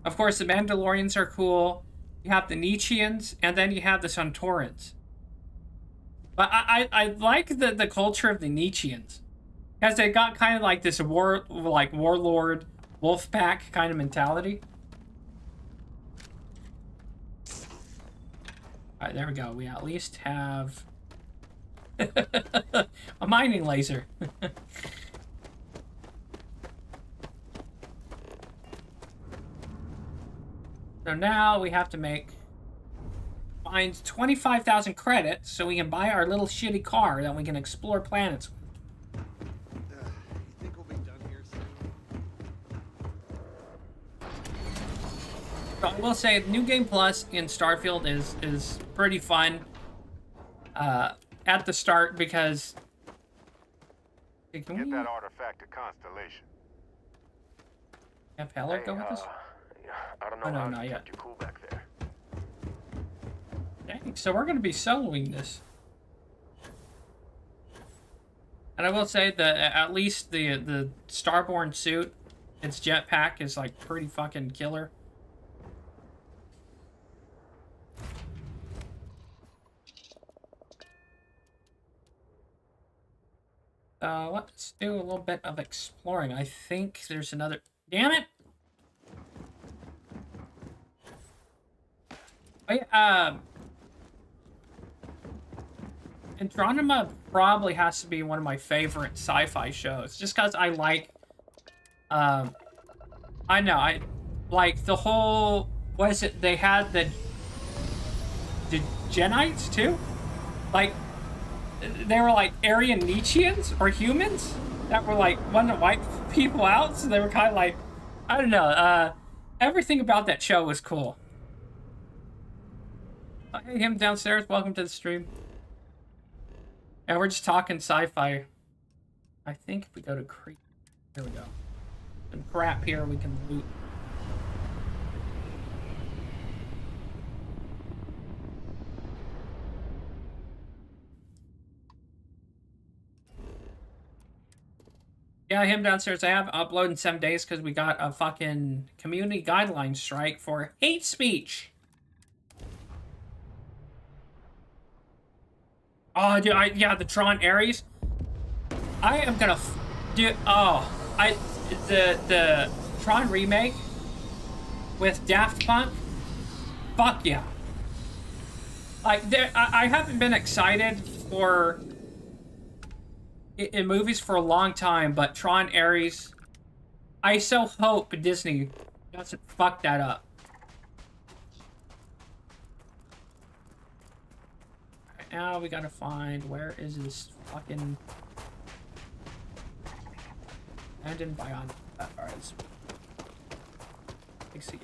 Of course, the Mandalorians are cool. You have the Nietzscheans, and then you have the Centaurans. But I like the culture of the Nietzscheans, because they got kind of like this warlord, wolf pack kind of mentality. All right, there we go. We at least have a mining laser. So now we have to find 25,000 credits so we can buy our little shitty car that we can explore planets with. You think we'll be done here soon? So I will say, New Game Plus in Starfield is pretty fun at the start, because... Get that artifact to Constellation. Have Heller go with us? I don't know no, how not you yet. kept you cool back there. Dang, so we're going to be soloing this. And I will say that at least the Starborn suit, its jetpack is like pretty fucking killer. Let's do a little bit of exploring. I think there's another... Damn it! Oh, yeah, Andromeda probably has to be one of my favorite sci-fi shows, just because I like, I like the whole, what is it, they had the Genites, too? Like, they were like Aryan Nietzscheans, or humans, that were like, wanting to wipe people out, so they were kind of like, I don't know, everything about that show was cool. Hey, him downstairs, welcome to the stream. Yeah, we're just talking sci-fi. I think if we go to Creek, here we go. Some crap here we can loot. Yeah, him downstairs. I have uploaded in 7 days because we got a fucking community guideline strike for hate speech. Oh, dude, yeah, the Tron Ares. I am gonna, dude. Oh, the Tron remake with Daft Punk. Fuck yeah. Like, I haven't been excited for in movies for a long time, but Tron Ares. I so hope Disney doesn't fuck that up. Now we gotta find, where is this fucking abandoned bionic? Alright, let's see.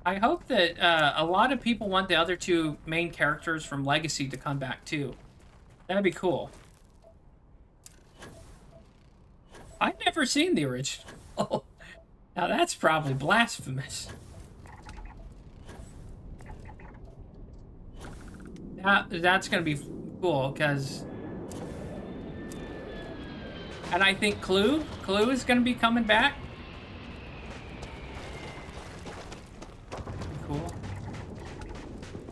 I hope that a lot of people want the other two main characters from Legacy to come back too. That'd be cool. I've never seen the original. Now that's probably blasphemous. That's gonna be cool, because... And I think Clue is gonna be coming back. Cool.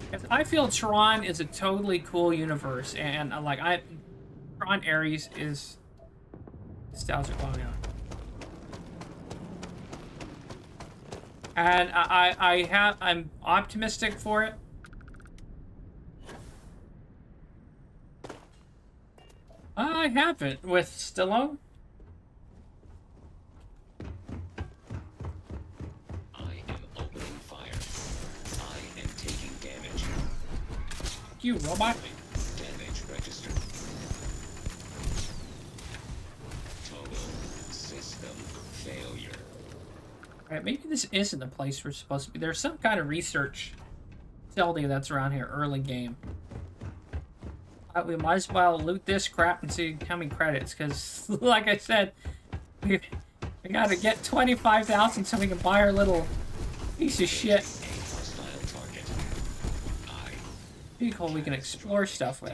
Because I feel Tron is a totally cool universe, and like Tron Ares is nostalgic. Oh yeah. And I'm optimistic for it. I haven't with Stallone. I am opening fire. I am taking damage. You robot. Damage registered. Total system failure. Alright, maybe this isn't the place we're supposed to be. There's some kind of research facility that's around here, early game. We might as well loot this crap and see how many credits, because, like I said, we gotta get 25,000 so we can buy our little piece of shit vehicle we can explore stuff with.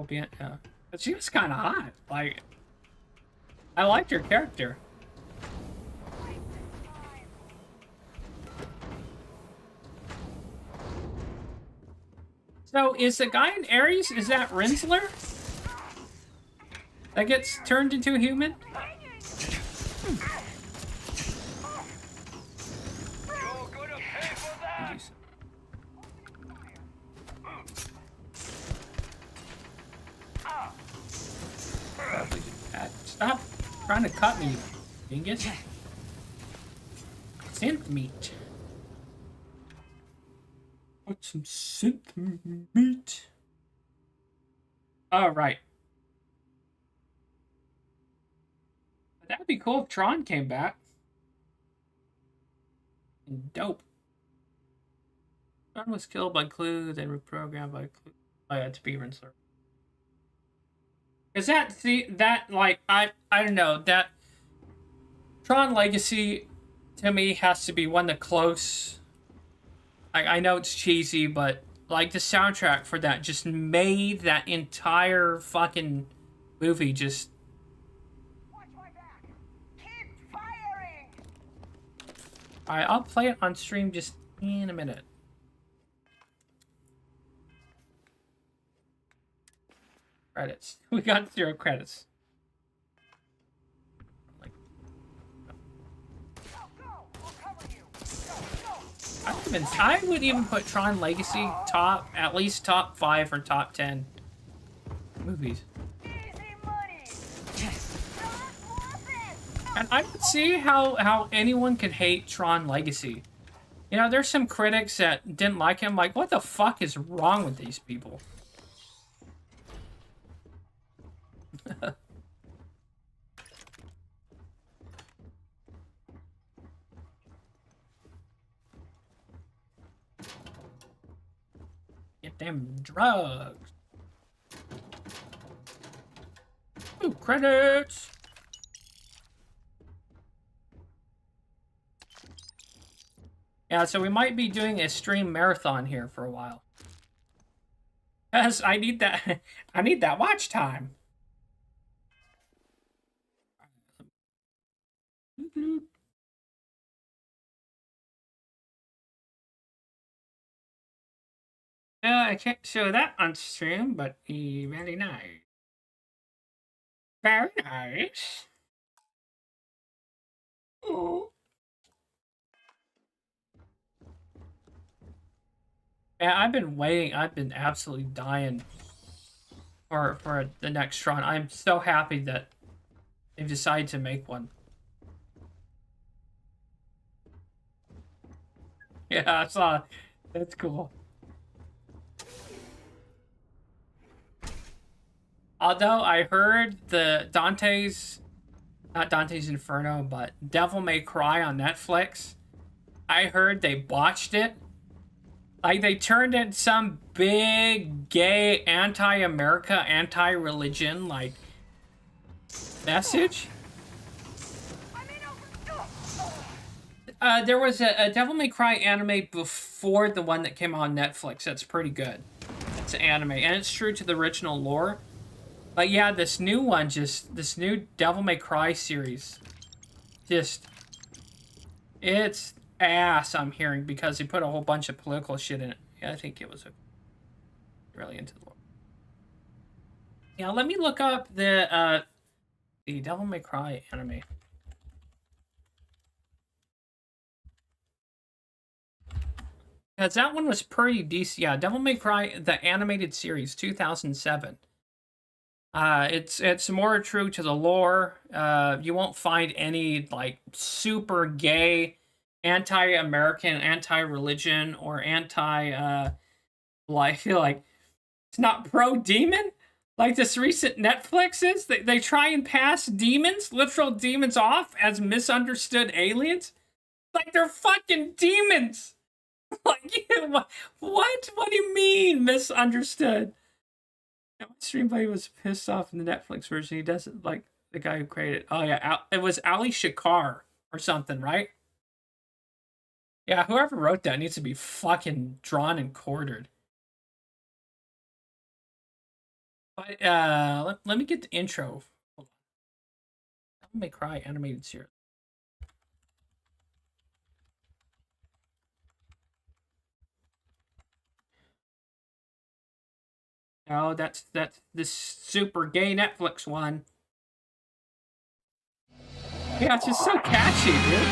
Yeah. But she was kind of hot. Like, I liked her character. So, is the guy in Ares, is that Rinsler? That gets turned into a human? Stop trying to cut me, dingus. Synth meat. What's some synth meat? Alright. That'd be cool if Tron came back. Dope. Tron was killed by Clue, then reprogrammed by Clue. To be Rinsler. Is that, see, that, like, I don't know, that Tron Legacy, to me, has to be one of the close... I know it's cheesy, but, like, the soundtrack for that just made that entire fucking movie just... Watch my back. Keep firing. Alright, I'll play it on stream just in a minute. Credits. We got 0 credits. I would even put Tron Legacy at least top 5 or top 10 movies. And I don't see how anyone could hate Tron Legacy. You know, there's some critics that didn't like him. Like, what the fuck is wrong with these people? Get them drugs. Ooh, credits. Yeah, so we might be doing a stream marathon here for a while. Because I need that I need that watch time. I can't show that on stream, but very nice. Very nice. Ooh. Yeah, I've been waiting. I've been absolutely dying for the next Tron. I'm so happy that they've decided to make one. Yeah, I saw. That's cool. Although I heard the not Dante's Inferno, but Devil May Cry on Netflix, I heard they botched it. Like, they turned in some big, gay, anti-America, anti-religion, like, message. There was a Devil May Cry anime before the one that came out on Netflix that's pretty good. It's an anime, and it's true to the original lore. But yeah, this new one, this new Devil May Cry series, it's ass, I'm hearing, because they put a whole bunch of political shit in it. Yeah, I think it was really into the lore. Yeah, let me look up the Devil May Cry anime. Because that one was pretty decent. Yeah, Devil May Cry, the animated series, 2007. It's more true to the lore. You won't find any, like, super gay, anti-American, anti-religion, or like, it's not pro-demon? Like this recent Netflix is? They try and pass demons, literal demons, off as misunderstood aliens? Like, they're fucking demons! Like, what? What do you mean, misunderstood? Streamplay was pissed off in the Netflix version. He doesn't like the guy who created. Oh yeah, it was Ali Shakar or something, right? Yeah, whoever wrote that needs to be fucking drawn and quartered. But let me get the intro. Hold on. Devil May Cry animated series. No, that's this super gay Netflix one. Yeah, it's just so catchy, dude.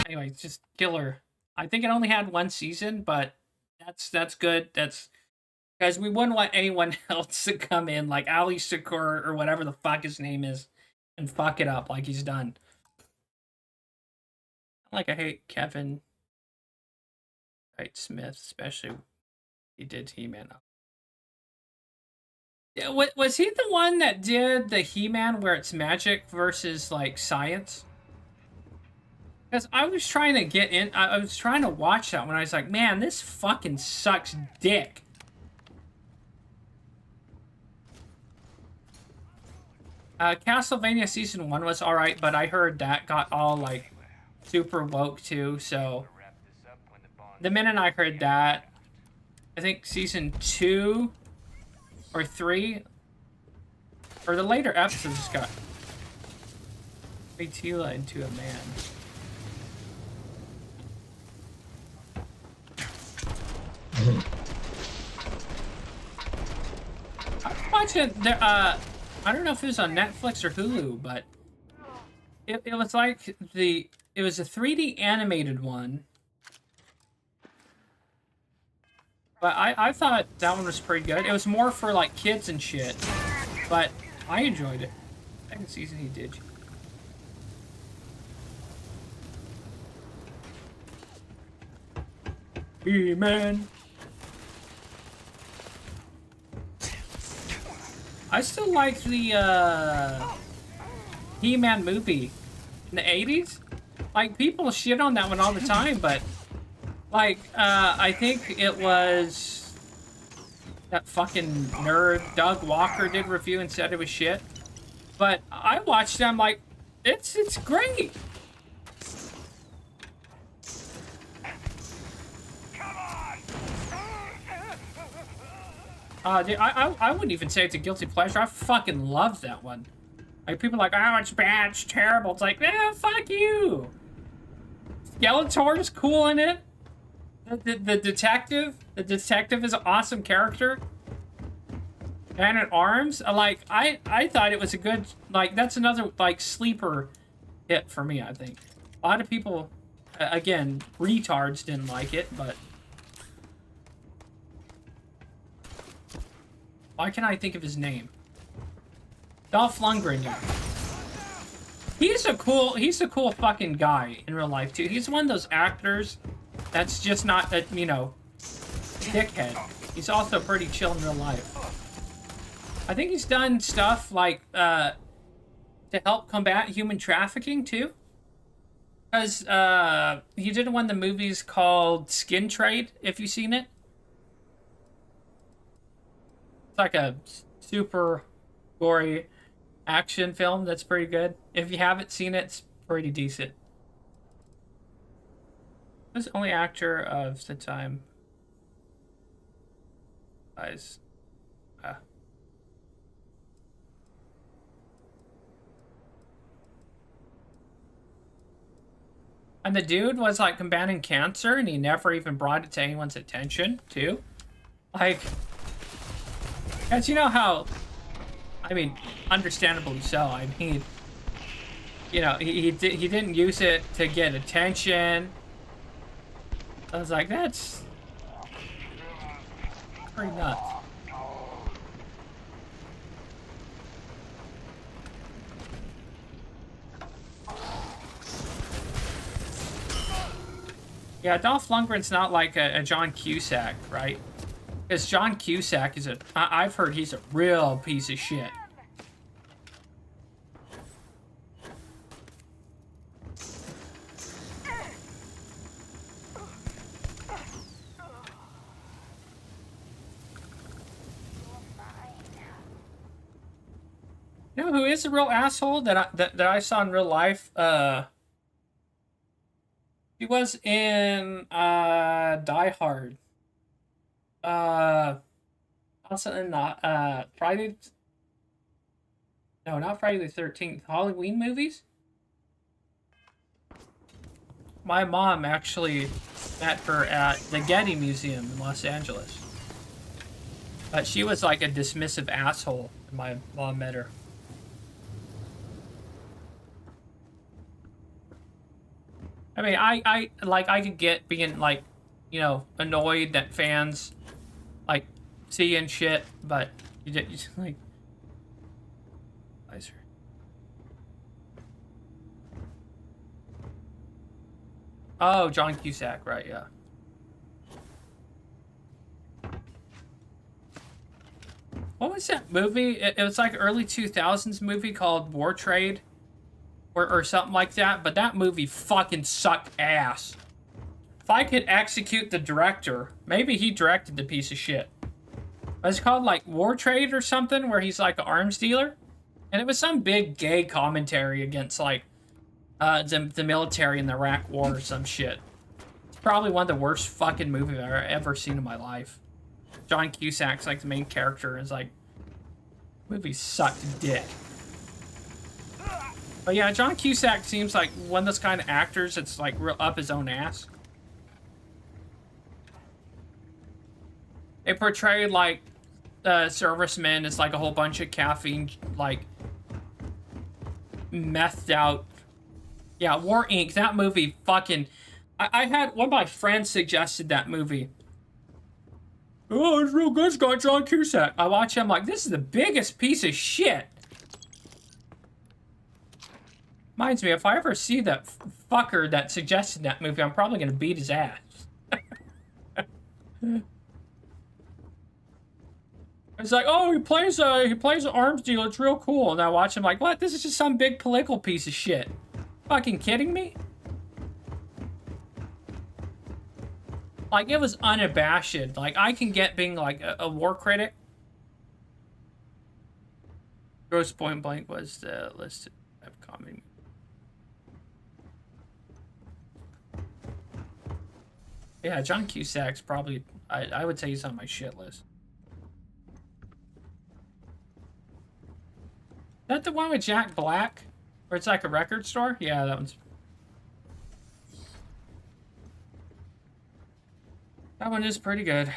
Anyway, it's just killer. I think it only had 1 season, but that's good. That's because we wouldn't want anyone else to come in like Ali Shakur or whatever the fuck his name is and fuck it up like he's done. Like, I hate Kevin Wright Smith, especially he did He-Man. Yeah, was he the one that did the He-Man where it's magic versus like science? Because I was trying to get in, I was trying to watch that when I was like, man, this fucking sucks dick. Castlevania Season 1 was alright, but I heard that got all, like, super woke, too, so... The minute I heard that, I think Season 2 or 3, or the later episodes just got... 𝕿𝖊𝖒𝖕𝖕𝖑𝖆𝖗 into a man. I was watching there, I don't know if it was on Netflix or Hulu, but it was like it was a 3D animated one. But I thought that one was pretty good. It was more for like kids and shit, but I enjoyed it. Second season he did. He-Man. I still like the He-Man movie in the 80s. Like, people shit on that one all the time, but like, I think it was that fucking nerd Doug Walker did review and said it was shit. But I watched it, I'm like, it's great. Dude, I wouldn't even say it's a guilty pleasure. I fucking love that one. Like, people are like, oh, it's bad, it's terrible. It's like, fuck you. Skeletor's cool in it. The detective is an awesome character. Man at Arms, like, I thought it was a good, like, that's another, like, sleeper hit for me, I think. A lot of people, again, retards didn't like it, but... Why can't I think of his name? Dolph Lundgren, yeah. He's a cool fucking guy in real life, too. He's one of those actors that's just not a, you know, dickhead. He's also pretty chill in real life. I think he's done stuff like, to help combat human trafficking, too. Because, he did one of the movies called Skin Trade, if you've seen it. It's like a super gory action film that's pretty good. If you haven't seen it, it's pretty decent. Who's the only actor of the time? Guys. And the dude was like combating cancer and he never even brought it to anyone's attention, too. Like... Guys, you know how, I mean, understandably so. I mean, you know, he didn't use it to get attention. I was like, that's pretty nuts. Yeah, Dolph Lundgren's not like a John Cusack, right? Because John Cusack is I've heard he's a real piece of shit. You know who is a real asshole that I saw in real life? He was in Die Hard. Also in Friday... No, not Friday the 13th. Halloween movies? My mom actually met her at the Getty Museum in Los Angeles. But she was like a dismissive asshole when my mom met her. I mean, I could get being, like, you know, annoyed that fans, like, seeing shit, but you just, like... Oh, John Cusack, right, yeah. What was that movie? It was like early 2000s movie called War Trade. Or something like that, but that movie fucking sucked ass. If I could execute the director, maybe he directed the piece of shit. But it's called like War Trade or something, where he's like an arms dealer. And it was some big gay commentary against, like, the military in the Iraq War or some shit. It's probably one of the worst fucking movies I've ever seen in my life. John Cusack's, like, the main character, is like, movie sucked dick. But yeah, John Cusack seems like one of those kind of actors that's, like, real up his own ass. They portrayed, like, servicemen as, like, a whole bunch of caffeine, like, methed out. Yeah, War Inc. That movie fucking... I had... One of my friends suggested that movie. Oh, it's real good. It's got John Cusack. I watch him like, this is the biggest piece of shit. Reminds me, if I ever see that fucker that suggested that movie, I'm probably going to beat his ass. It's like, oh, he plays an arms dealer. It's real cool. And I watch him like, what? This is just some big political piece of shit. Fucking kidding me? Like, it was unabashed. Like, I can get being, like, a war critic. Gross Point Blank was the listed of comedy. Yeah, John Cusack's probably... I would say he's on my shit list. Is that the one with Jack Black? Where it's like a record store? Yeah, that one's... That one is pretty good.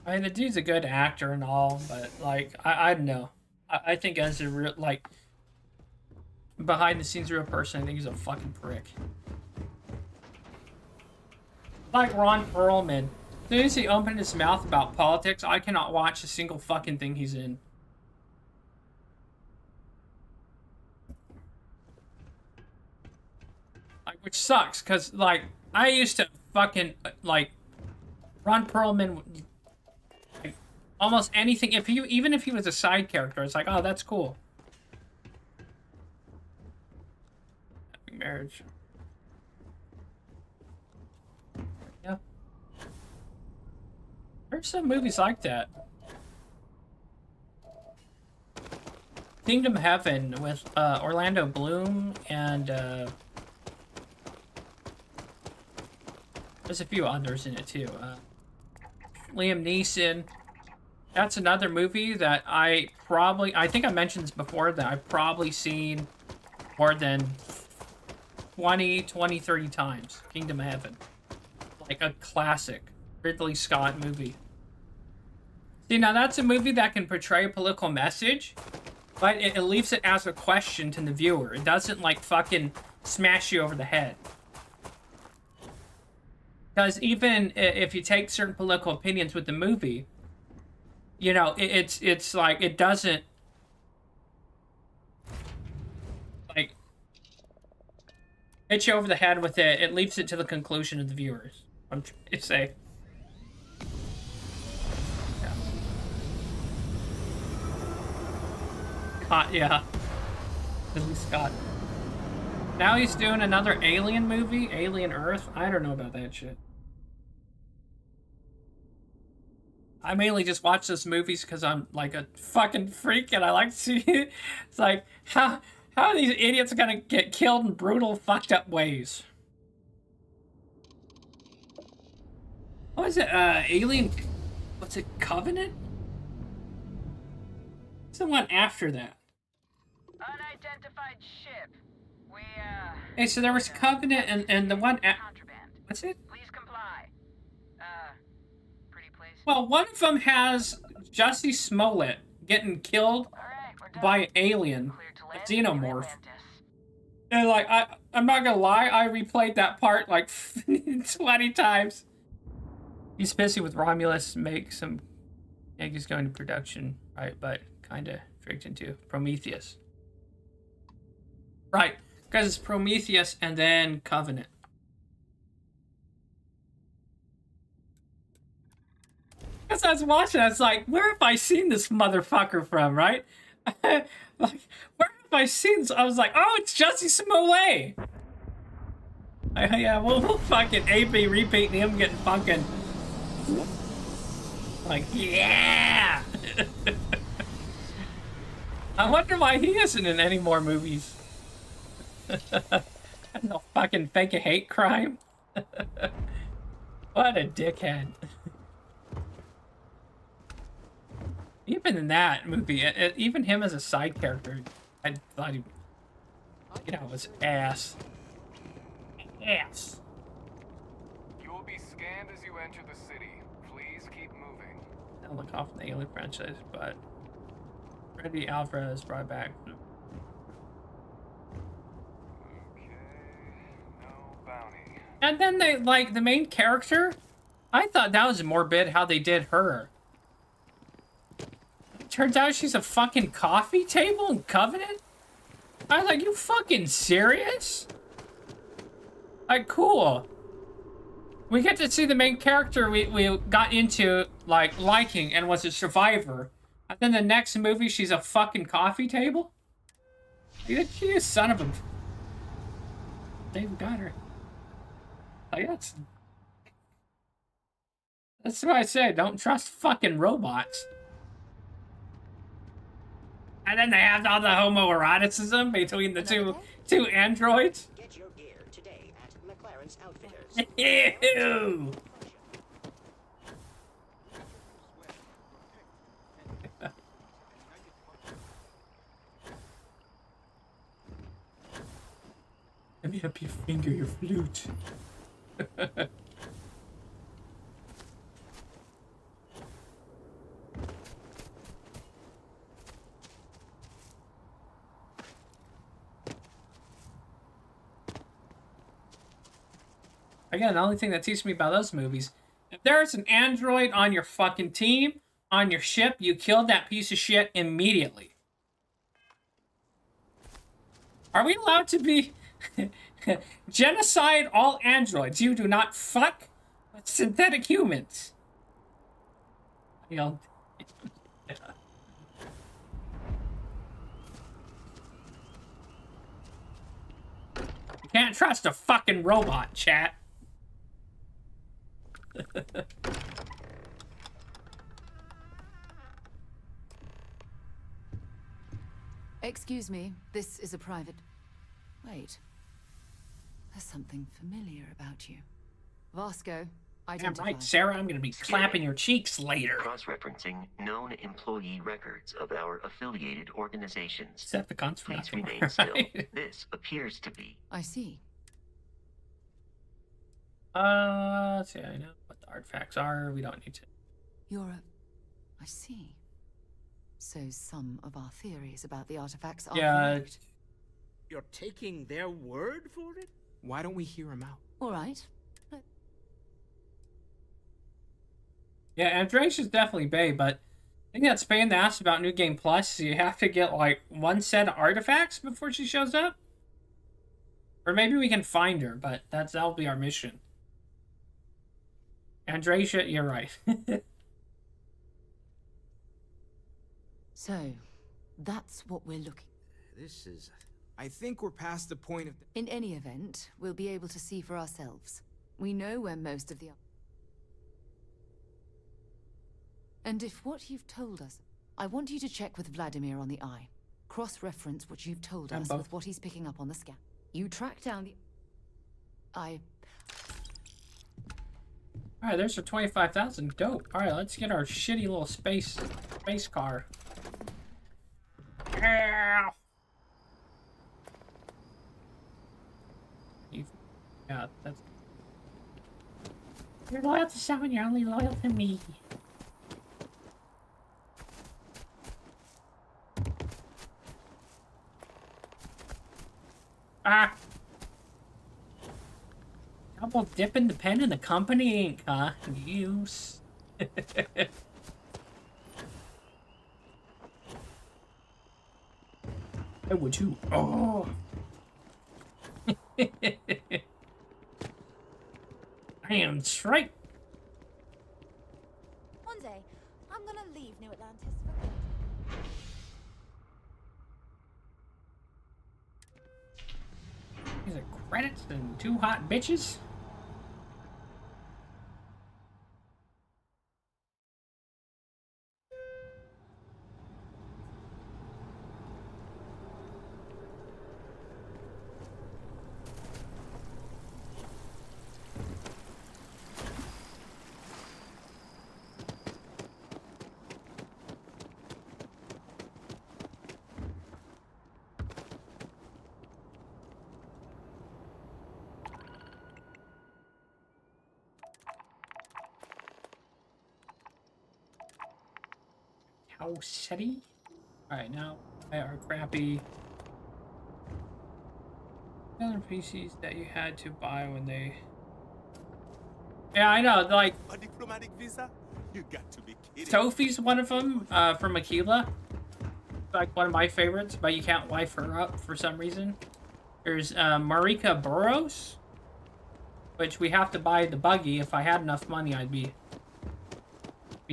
I mean, the dude's a good actor and all, but, like, I don't know. I think as a real, like, behind the scenes real person, I think he's a fucking prick. Like Ron Perlman. As soon as he opened his mouth about politics, I cannot watch a single fucking thing he's in. Like, which sucks, because, like, I used to fucking, like, Ron Perlman... Almost anything, even if he was a side character, it's like, oh, that's cool. Happy marriage. Yeah. There's some movies like that. Kingdom Heaven with Orlando Bloom and there's a few others in it too. Liam Neeson. That's another movie that I think I mentioned this before, that I've probably seen more than 20, 30 times. Kingdom of Heaven. Like a classic Ridley Scott movie. See, now that's a movie that can portray a political message, but it leaves it as a question to the viewer. It doesn't, like, fucking smash you over the head. Because even if you take certain political opinions with the movie, you know, it's like, it doesn't, like, hit you over the head with it. It leaves it to the conclusion of the viewers. I'm trying to say. Yeah. Yeah. Ridley Scott. Now he's doing another Alien movie, Alien Earth. I don't know about that shit. I mainly just watch those movies because I'm like a fucking freak and I like to see it. It's like, how are these idiots gonna get killed in brutal, fucked up ways? What is it? Alien... What's it? Covenant? What's the one after that? Unidentified ship. We, Hey, so there was Covenant and the one contraband. What's it? Please comply. Pretty place. Well, one of them has Jussie Smollett getting killed by an alien, a xenomorph. And, like, I'm not gonna lie, I replayed that part, like, 20 times. He's busy with Romulus, make some... Yeah, he's going to production, right, but kinda tricked into Prometheus. Right, because it's Prometheus and then Covenant. As I was watching, I was like, where have I seen this motherfucker from, right? Like, where have I seen this? I was like, oh, it's Jussie Smollett. Yeah, we'll fucking A.B. repeating him getting fucking like, yeah. I wonder why he isn't in any more movies. No fucking fake a hate crime. What a dickhead. Even in that movie, even him as a side character, I thought he, was ass. Ass. You will be scanned as you enter the city. Please keep moving. I'll look off the Alien franchise, but Freddy Alvarez brought back. Okay, no bounty. And then they, like, the main character, I thought that was morbid how they did her. Turns out she's a fucking coffee table in Covenant? I was like, you fucking serious? Like, cool. We get to see the main character we got into, like, liking and was a survivor. And then the next movie, she's a fucking coffee table? You son of a... They've got her. Like, that's what I say. Don't trust fucking robots. And then they have all the homoeroticism between the two androids. Get your gear today at McLaren's Outfitters. Ew! Let me help you finger your flute. Again, the only thing that teaches me about those movies, if there's an android on your fucking team, on your ship, you kill that piece of shit immediately. Are we allowed to be... Genocide all androids. You do not fuck with synthetic humans. You know... You can't trust a fucking robot, chat. Excuse me, this is a private... Wait. There's something familiar about you. Vasco, identify. Damn right, Sarah, I'm gonna be clapping your cheeks later. Cross-referencing known employee records of our affiliated organizations. Decepticons for Please nothing, remain right? still. This appears to be... I see. Let's see, I know what the artifacts are. We don't need to. You're a... I see. So some of our theories about the artifacts are correct. You're taking their word for it? Why don't we hear him out? All right. Yeah, Andres is definitely bae, but I think that's pain in the ass about New Game Plus. So you have to get, like, one set of artifacts before she shows up? Or maybe we can find her, but that'll be our mission. Andresia, you're right. So, that's what we're looking... This is... I think we're past the point of... In any event, we'll be able to see for ourselves. We know where most of the... And if what you've told us... I want you to check with Vladimir on the eye. Cross-reference what you've told us with what he's picking up on the scan. You track down the... Alright, there's our 25,000. Dope. Alright, let's get our shitty little space car. Yeah, that's... You're loyal to someone, you're only loyal to me. Ah! Double dipping the pen in the company ink, huh? Use. Hey, would you? Oh! I am straight. One day, I'm gonna leave New Atlantis for good. These are credits and 2 hot bitches. How city? Alright, now our crappy other PCs that you had to buy when they. Yeah, I know, like A diplomatic visa? You got to be kidding. Sophie's one of them, from 𝕿𝖒𝖒𝖕𝖑𝖆𝖗. Like one of my favorites, but you can't wife her up for some reason. There's Marika Burrows, which we have to buy the buggy. If I had enough money, I'd be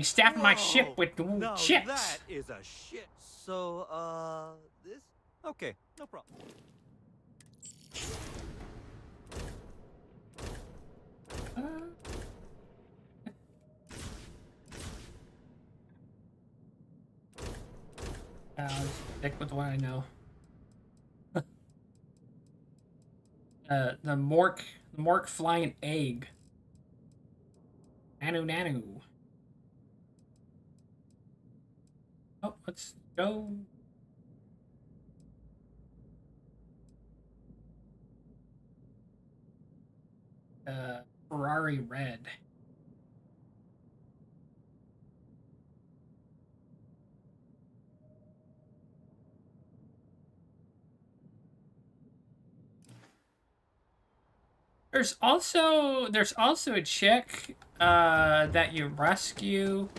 staffing my ship with chicks. That is a shit. So, this? Okay, no problem. I'll stick with what I know. The Mork flying egg. Nanu. Oh, let's go. Ferrari red. There's also a chick that you rescue.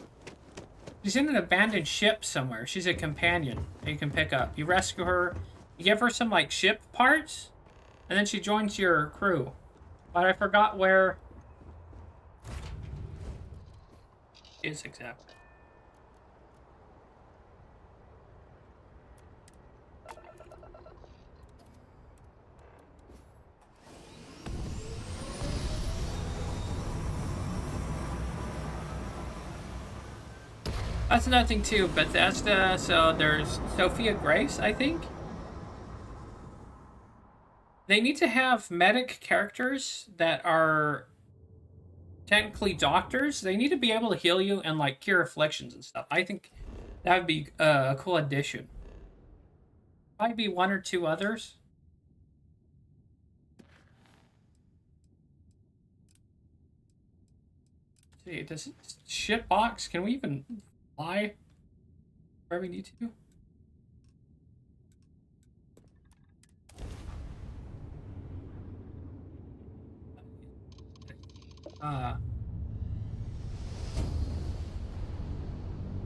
She's in an abandoned ship somewhere. She's a companion that you can pick up. You rescue her, you give her some like ship parts, and then she joins your crew. But I forgot where it is exactly. That's another thing too, Bethesda, so there's Sophia Grace, I think. They need to have medic characters that are technically doctors. They need to be able to heal you and like cure afflictions and stuff. I think that would be a cool addition. Might be 1 or 2 others. Let's see, does ship box, can we even fly where we need to?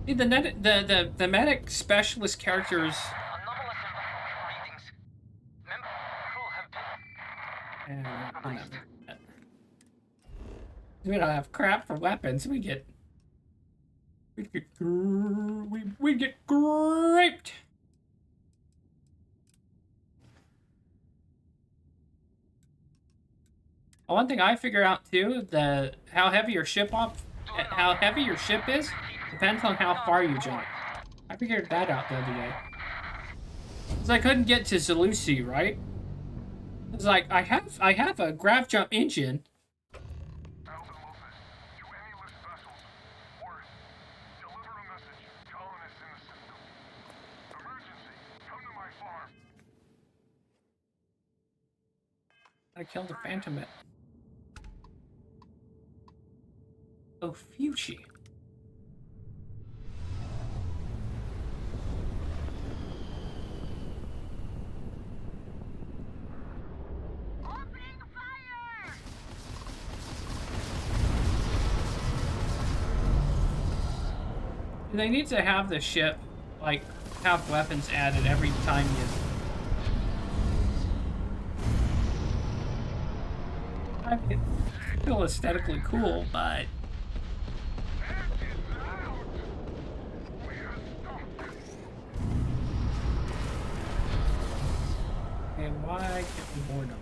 See, the medic specialist characters. We don't have crap for weapons. We get graped. One thing I figure out too, how heavy your ship is depends on how far you jump. I figured that out the other day. Cause I couldn't get to Zalusi, right? It's like I have a grav jump engine. I killed a phantom it. Oh, Fushi. They need to have the ship, like, have weapons added every time you... I mean, it's still aesthetically cool, but... And why can't we board them?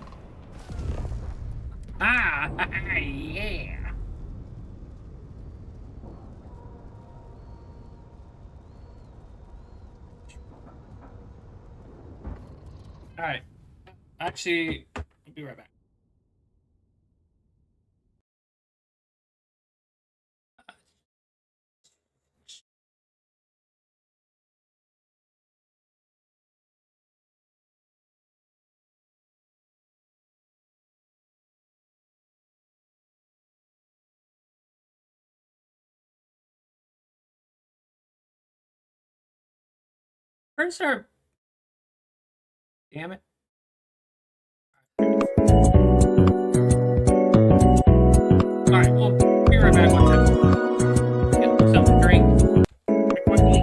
ha! Yeah! Alright. Actually, I'll be right back. Where's our... Damn it. Alright, we'll be right back one second. Get something to drink. Quickly.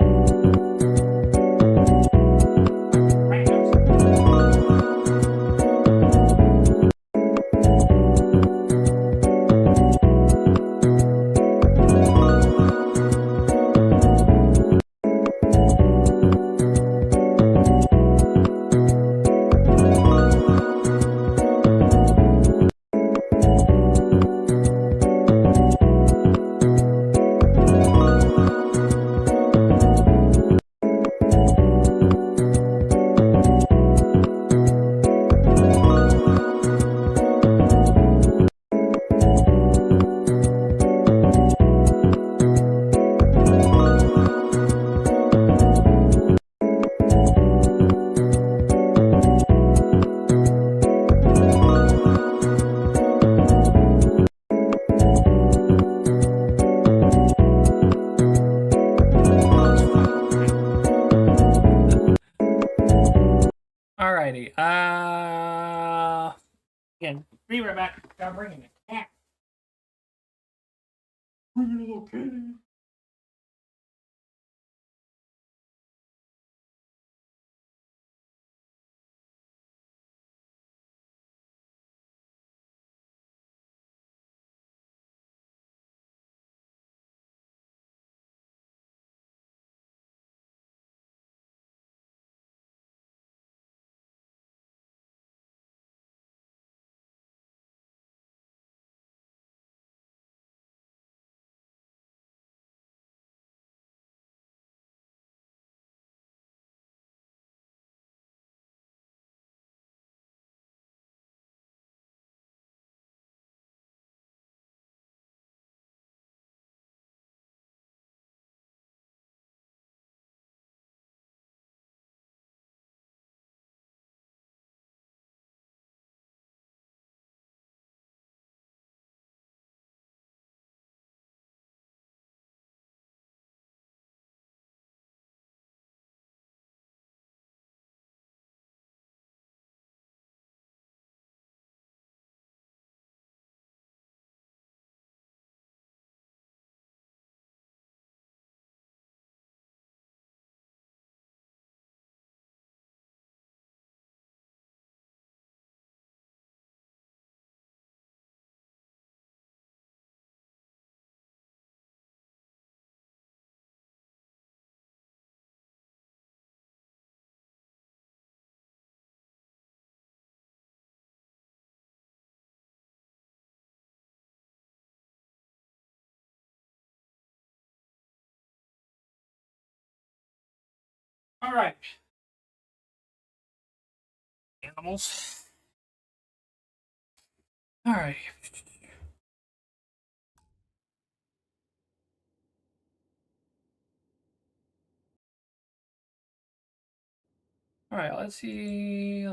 Alrighty. Again, be right back. I'm bringing it. Yeah. Bring your little kitty. Alright. Animals. Alright. Alright, let's see.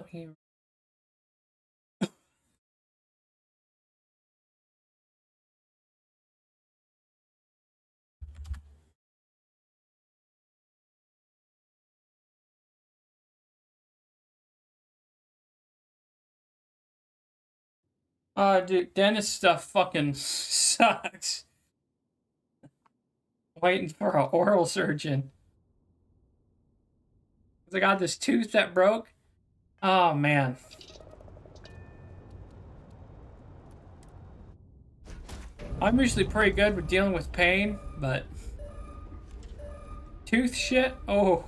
Dude, dentist stuff fucking sucks. Waiting for an oral surgeon. I got this tooth that broke. Oh, man. I'm usually pretty good with dealing with pain, but... tooth shit? Oh.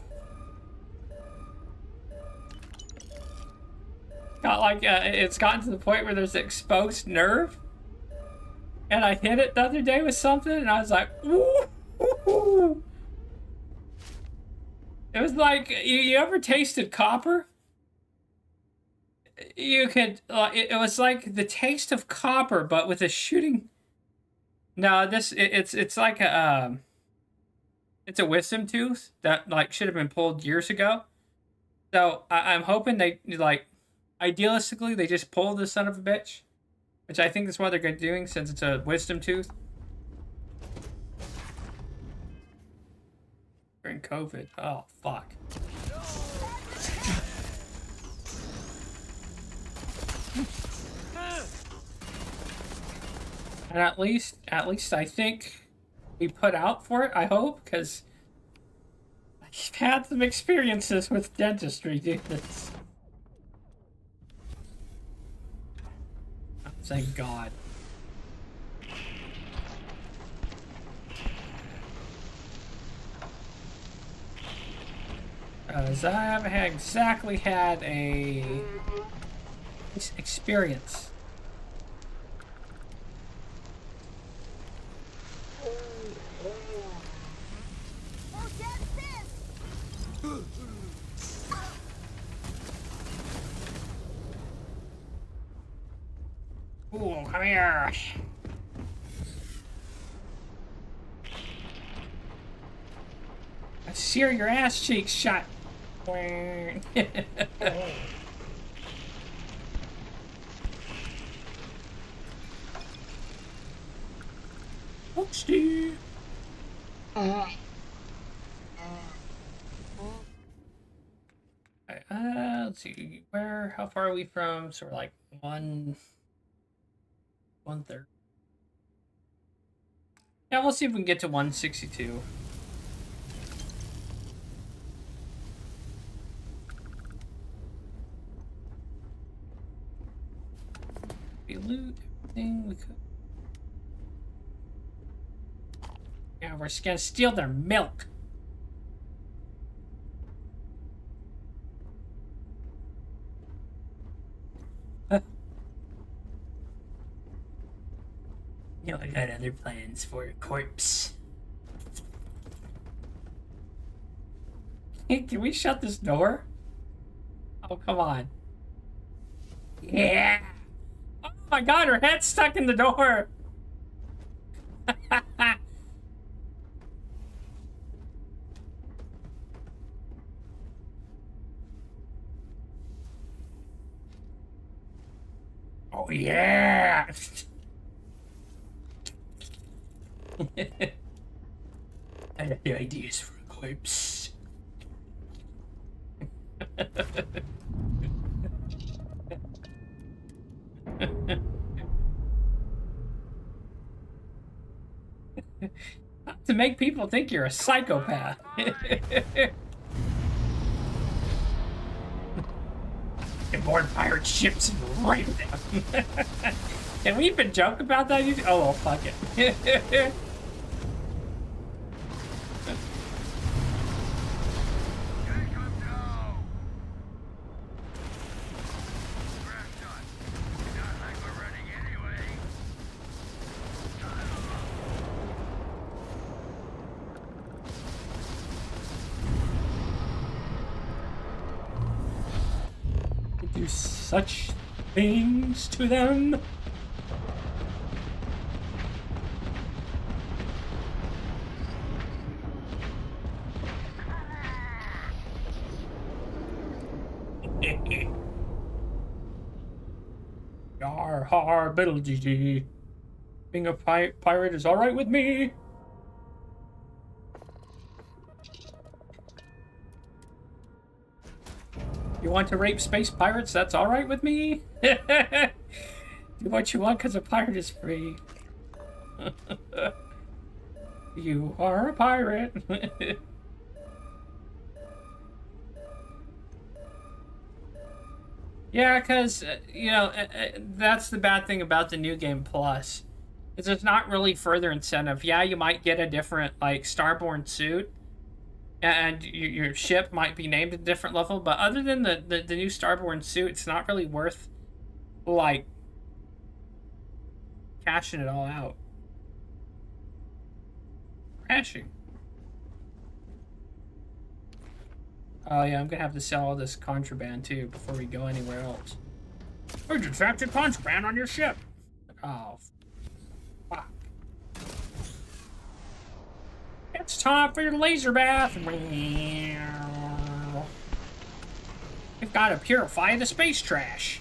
got like it's gotten to the point where there's an exposed nerve, and I hit it the other day with something, and I was like, ooh, ooh, ooh. It was like, you ever tasted copper? You could, it was like the taste of copper, but with a shooting. No, it's like a it's a wisdom tooth that like should have been pulled years ago. So I'm hoping they like, idealistically they just pull this son of a bitch, which I think is what they're doing since it's a wisdom tooth. During COVID, oh fuck. And at least I think we put out for it, I hope, because I've had some experiences with dentistry, dude. Oh, thank God. Because I haven't exactly had a experience. Ooh, come here. I sear your ass cheeks shut. Oopsie. Let's see, how far are we from? So we're like 1/3. Yeah, we'll see if we can get to 162. We loot everything we could. Yeah, we're just gonna steal their milk. You know, I got other plans for a corpse. Can we shut this door? Oh, come on. Yeah! Oh my God, her head's stuck in the door! Oh yeah! I have the ideas for a corpse. To make people think you're a psychopath. And board pirate ships and rape them. Can we even joke about that? Oh, well, fuck it. Do such things to them. Yar har 𝕿𝖒𝖕𝖒𝖕𝖒𝖕𝖒𝖕. Being a pirate is alright with me. You want to rape space pirates? That's alright with me. Do what you want because a pirate is free. You are a pirate. Yeah, because, you know, that's the bad thing about the New Game Plus. Is there's not really further incentive. Yeah, you might get a different, like, Starborn suit. and your ship might be named a different level, but other than the new Starborn suit, it's not really worth, like, cashing it all out. Crashing. Oh yeah, I'm gonna have to sell all this contraband too before we go anywhere else. We detected contraband on your ship. Oh, fuck. It's time for your laser bath. We've got to purify the space trash.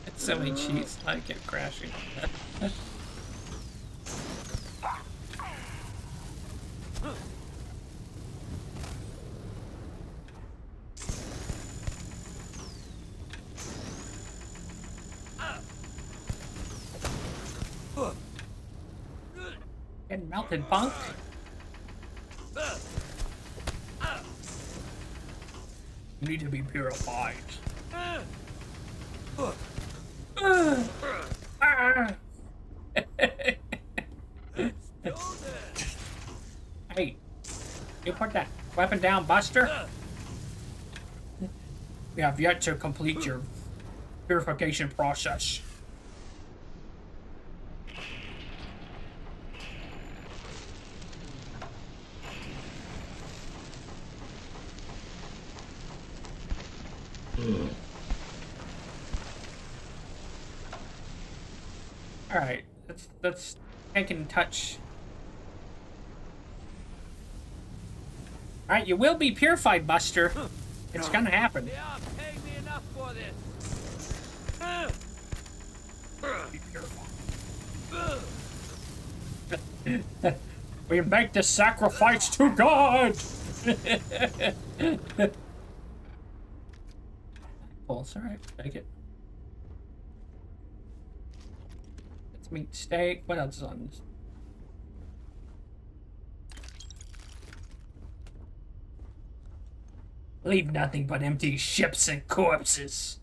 It's so many cheats, I kept crashing. Getting melted, punk. You need to be purified. Hey, you put that weapon down, Buster. We have yet to complete your purification process. All right, let's take and touch. All right, you will be purified, Buster. It's gonna happen. Yeah, pay me enough for this. Be purified. We make the sacrifice to God. Well, it's all right. Take it. Let's meat steak. What else is on this? Leave nothing but empty ships and corpses.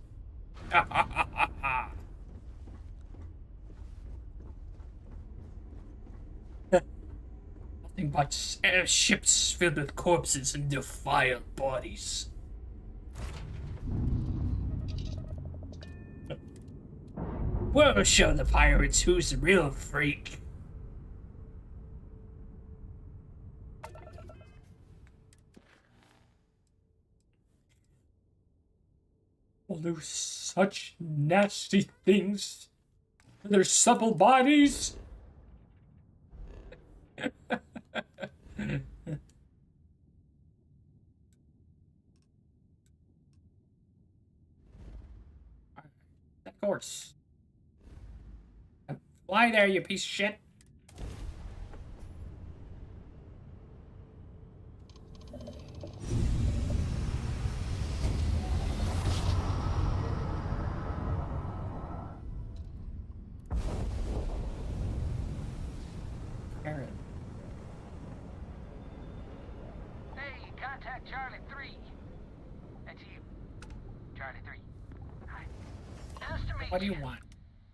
Nothing but ships filled with corpses and defiled bodies. We'll show the pirates who's the real freak. We'll do such nasty things to their supple bodies. Of course. Fly there, you piece of shit. Aaron. Hey, contact Charlie 3. That's you. Charlie 3. Hi. Nice to meet you. What do you want?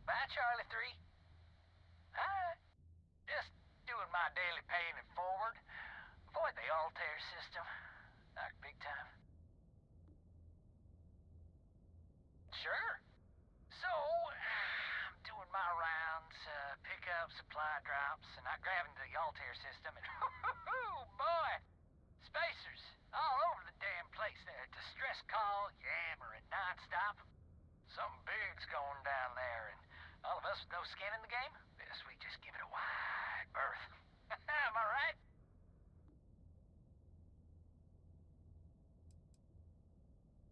Bye, Charlie 3. Hi. Just doing my daily paying it forward. Avoid the Altair system. Like big time. Sure. So, I'm doing my rounds, pick up supply drops, and I grab into the Altair system, and boy, spacers all over the damn place there. Distress call, yammering nonstop. Something big's going down there, and all of us with no skin in the game, best we just give it a wide berth. Am I right?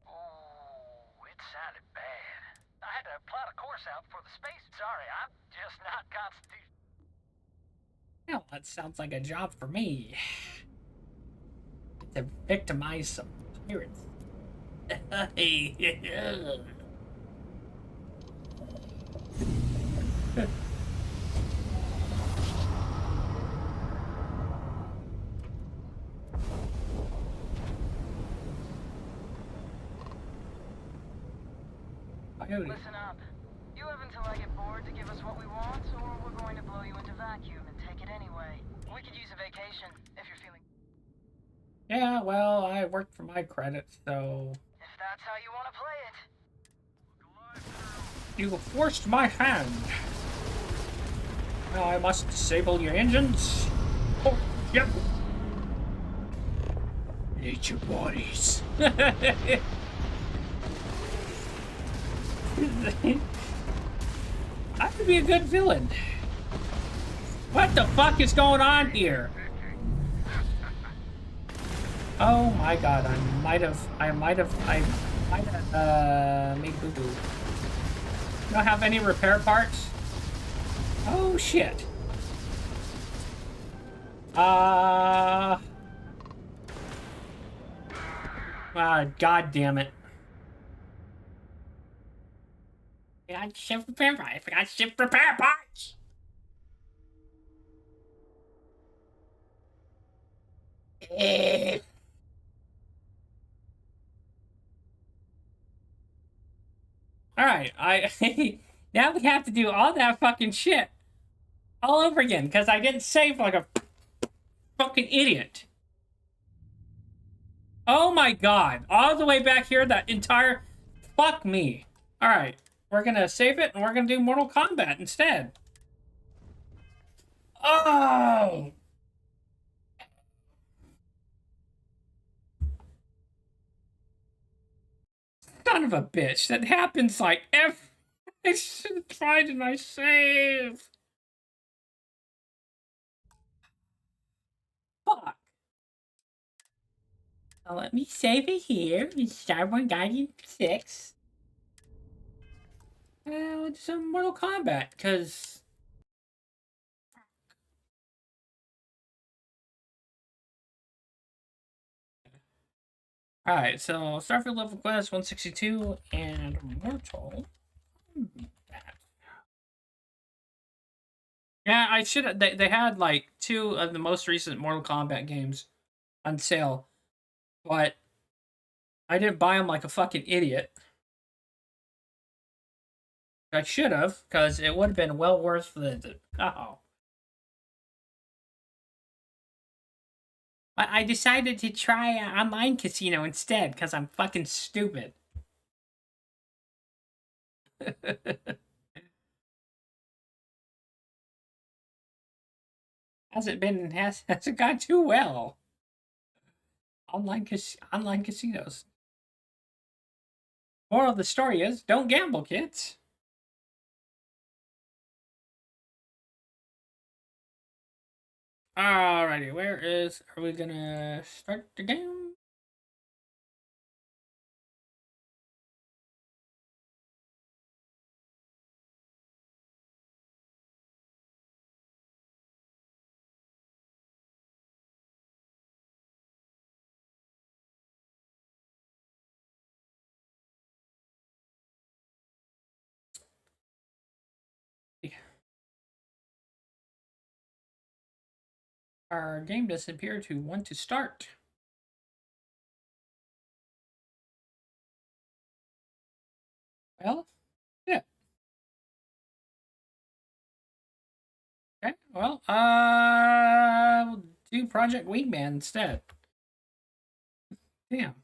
Oh, it sounded bad. I had to plot a course out for the space. Sorry, I'm just not constituted. Well, that sounds like a job for me. To victimize some pirates. Listen up. You have until I get bored to give us what we want, or we're going to blow you into vacuum and take it anyway. We could use a vacation, if you're feeling... Yeah, well, I worked for my credits, so... If that's how you want to play it. You forced my hand. Now I must disable your engines. Oh, yep. Nature bodies. I could be a good villain. What the fuck is going on here? Oh my god, I might have made boo-boo. Don't have any repair parts? Oh shit. God damn it. I forgot shift repair parts. I forgot shift repair parts. Alright, now we have to do all that fucking shit all over again, because I didn't save like a fucking idiot. Oh my god, all the way back here, that entire... Fuck me. Alright, we're gonna save it, and we're gonna do Mortal Kombat instead. Oh! Son of a bitch, that happens like every... I should have tried and I save. Fuck. Now let me save it here in Star Wars Guardian 6. It's some Mortal Kombat, because... Alright, so Starfield level quest 162 and Mortal Kombat. Yeah, I should have. They had like 2 of the most recent Mortal Kombat games on sale, but I didn't buy them like a fucking idiot. I should have, because it would have been well worth the. Oh. I decided to try an online casino instead, because I'm fucking stupid. Hasn't gone too well. Online casinos. Moral of the story is, don't gamble, kids. Alrighty, are we gonna start the game? Our game doesn't appear to want to start. Well, yeah. Okay, well, we'll do Project Wingman instead. Damn.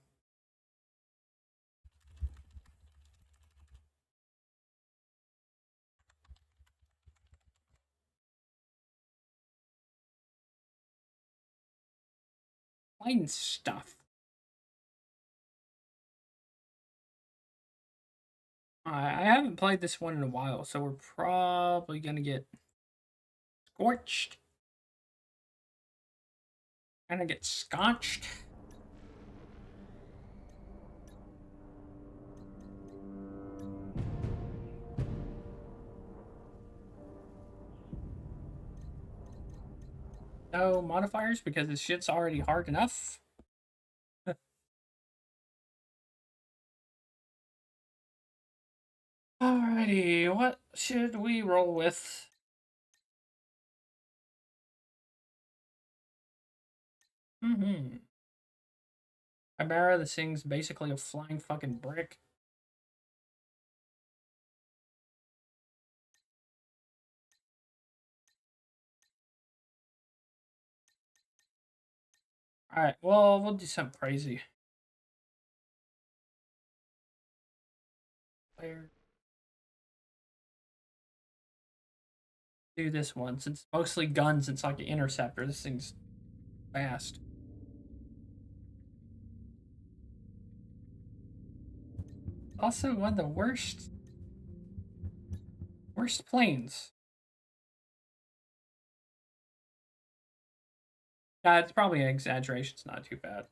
Find stuff. I haven't played this one in a while, so we're probably gonna get scorched. Gonna get scotched. No modifiers because this shit's already hard enough. Alrighty, what should we roll with? Chimera, this thing's basically a flying fucking brick. Alright, well, we'll do something crazy. Where? Do this one. Since it's mostly guns, it's like an interceptor. This thing's fast. Also, one of the worst planes. It's probably an exaggeration. It's not too bad.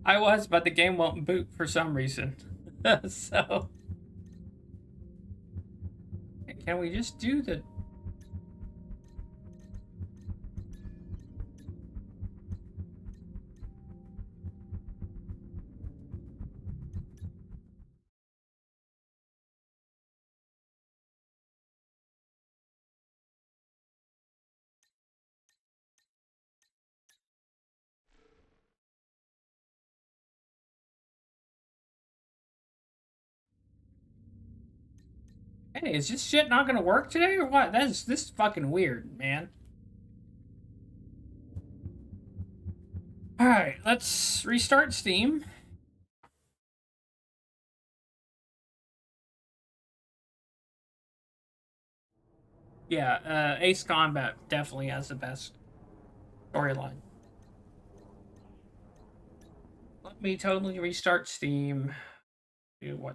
I was, but the game won't boot for some reason. So, can we just do the... Hey, is this shit not gonna work today or what? This is fucking weird, man. Alright, let's restart Steam. Yeah, Ace Combat definitely has the best storyline. Let me totally restart Steam. Do what?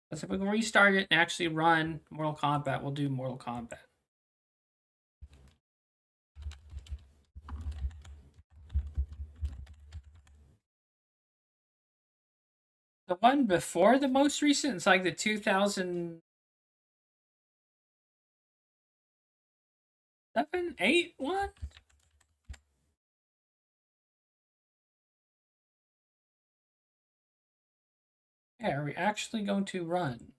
Because if we can restart it and actually run Mortal Kombat, we'll do Mortal Kombat. The one before the most recent, it's like the 2007, 8 one? Yeah, are we actually going to run?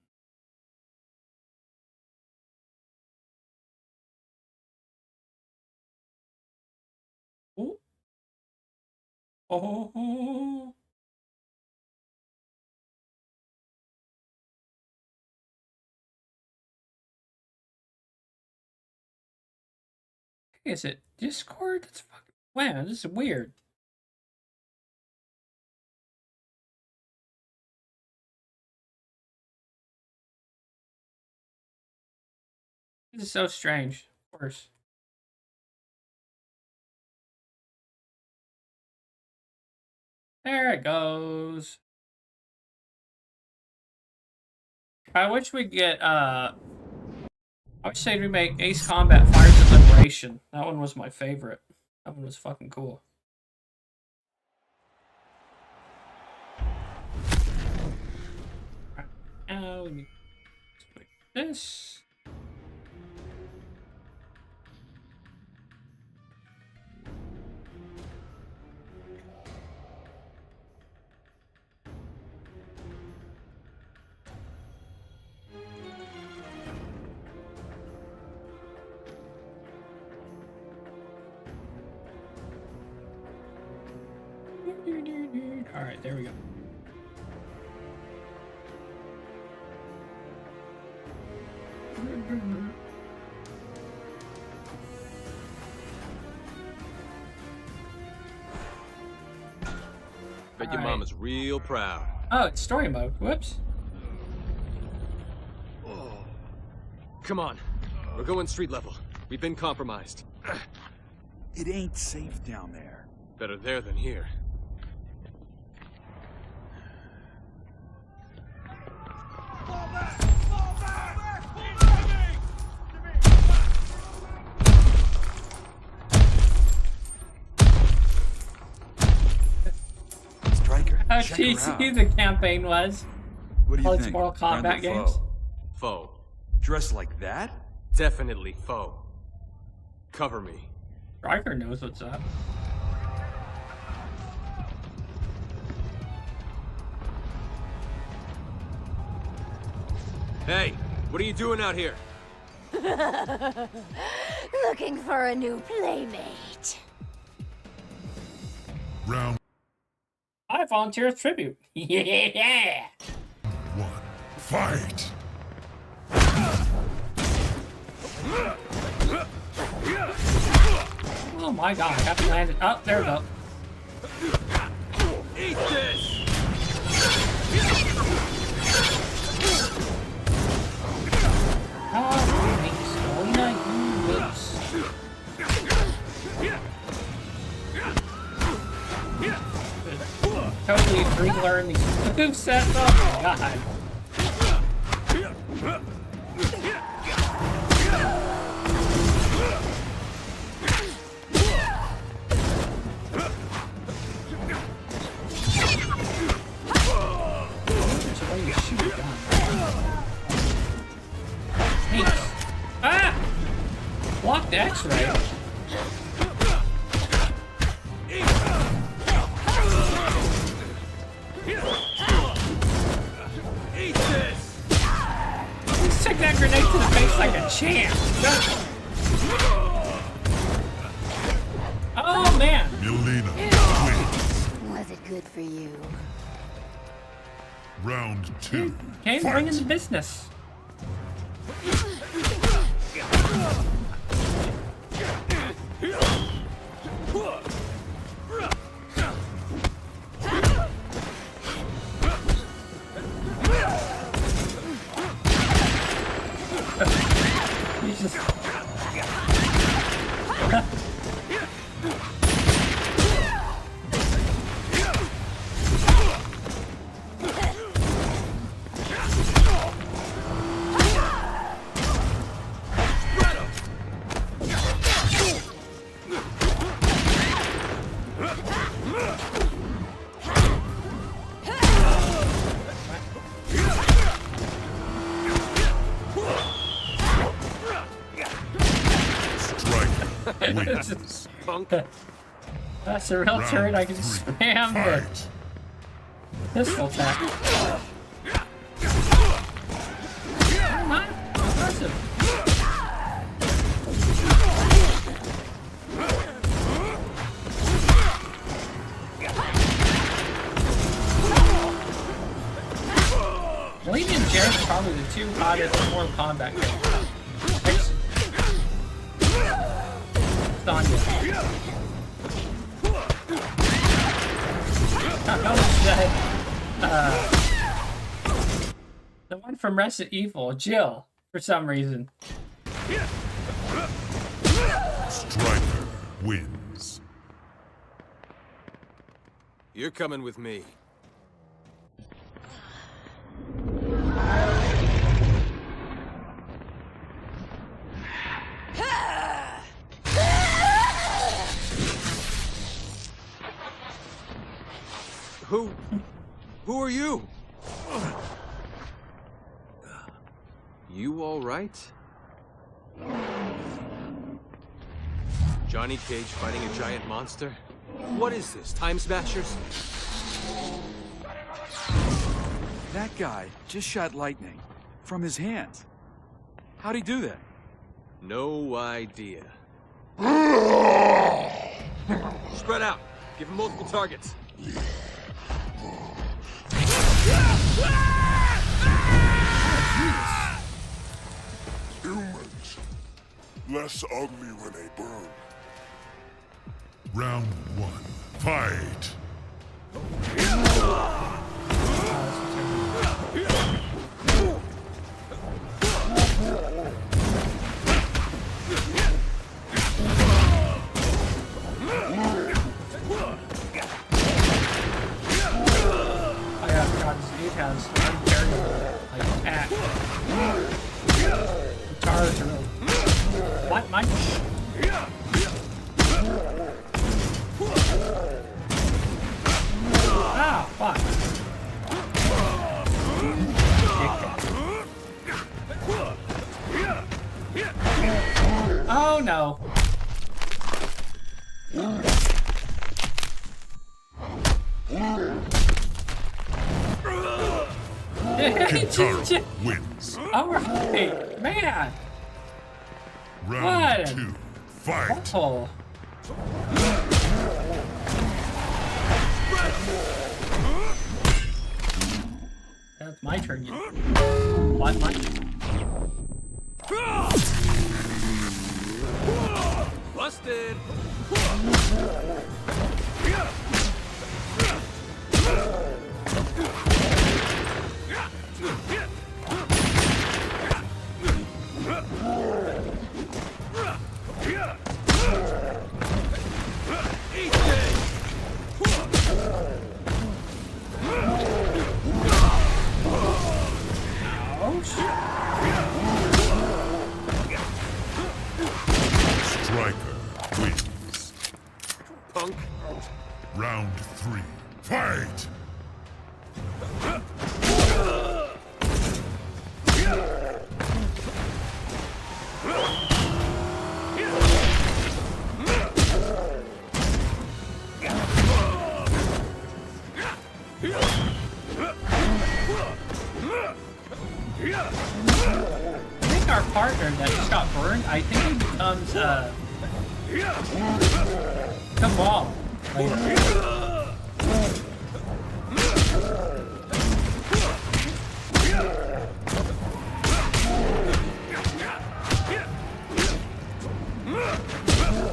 Ooh. Oh. Is it Discord? That's fucking... Wow, this is weird. This is so strange. Of course. There it goes. I wish we'd get, I would say we make Ace Combat Fires of Liberation. That one was my favorite. That one was fucking cool. Now, let me click this. Alright, there we go. Bet your mama's real proud. Oh, it's story mode. Whoops. Oh. Come on. We're going street level. We've been compromised. It ain't safe down there. Better there than here. how Check her cheesy out. the campaign was. What do you All these think? Mortal Friend or Kombat games. foe? Foe. Dressed like that? Definitely foe. Cover me. Riker knows what's up. Hey, what are you doing out here? Looking for a new playmate. Round I volunteer as tribute. Yeah. 1. Fight! Oh my god, I have to land it. Oh, there we go. Eat this! Totally relearn these movesets. Oh my god. Ah! Blocked X-ray. Eat this! Let's take that grenade to the face like a champ. Oh man. 𝕿𝖒𝖕𝖵𝖑𝖆 Was it good for you? Round 2. Kane's bringing the business. Jesus. Punk. That's a real turret. I can spam the pistol attack. Not impressive. Lady and Jared are probably the two hottest Mortal Kombat games. Sonya. The one from Resident Evil, Jill, for some reason. Striker wins. You're coming with me. Who are you? You all right? Johnny Cage fighting a giant monster? What is this, Time Smashers? That guy just shot lightning from his hands. How'd he do that? No idea. Spread out. Give him multiple targets. Humans, less ugly when they burn. Round 1. Fight! Has unparalleled attack. Guitars are really. What, Mike? Ah, fuck. know. Kintaro wins. Alright, man. Round What? 2, fight. Oh. That's my turn. What? Busted. Striker wins. Punk. Round 3, fight. I think our partner that just got burned, I think he becomes, come on.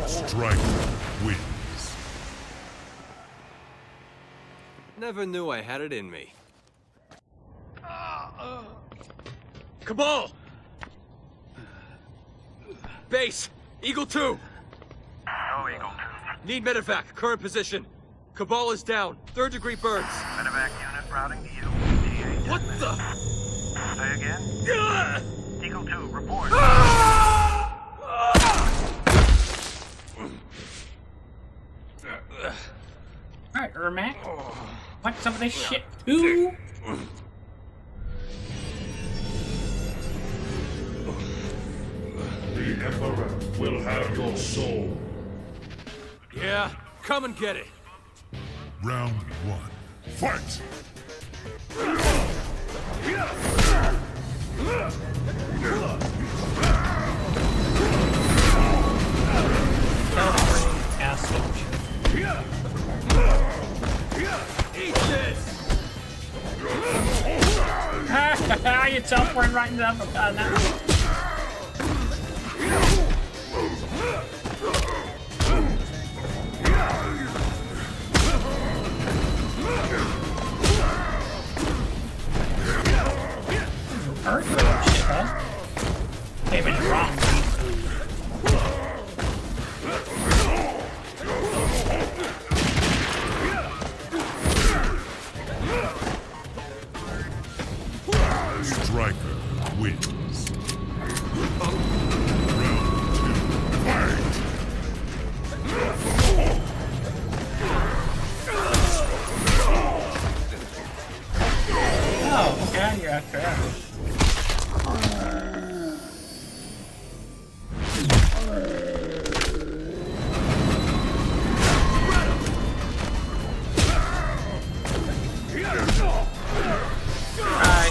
Striker wins. Never knew I had it in me. Cabal! Base! Eagle 2! No, Eagle 2. Need medevac, current position. Cabal is down, 3rd-degree burns. Medevac unit routing to you. What the? Say again? Eagle 2, report. Alright, Ermac. Want some of this shit too? The Emperor will have your soul. Yeah, come and get it. Round 1, fight. Eat this! You teleported right into that now. Came in wrong. Striker wins. Round 2, fight. Oh, okay, you're after that.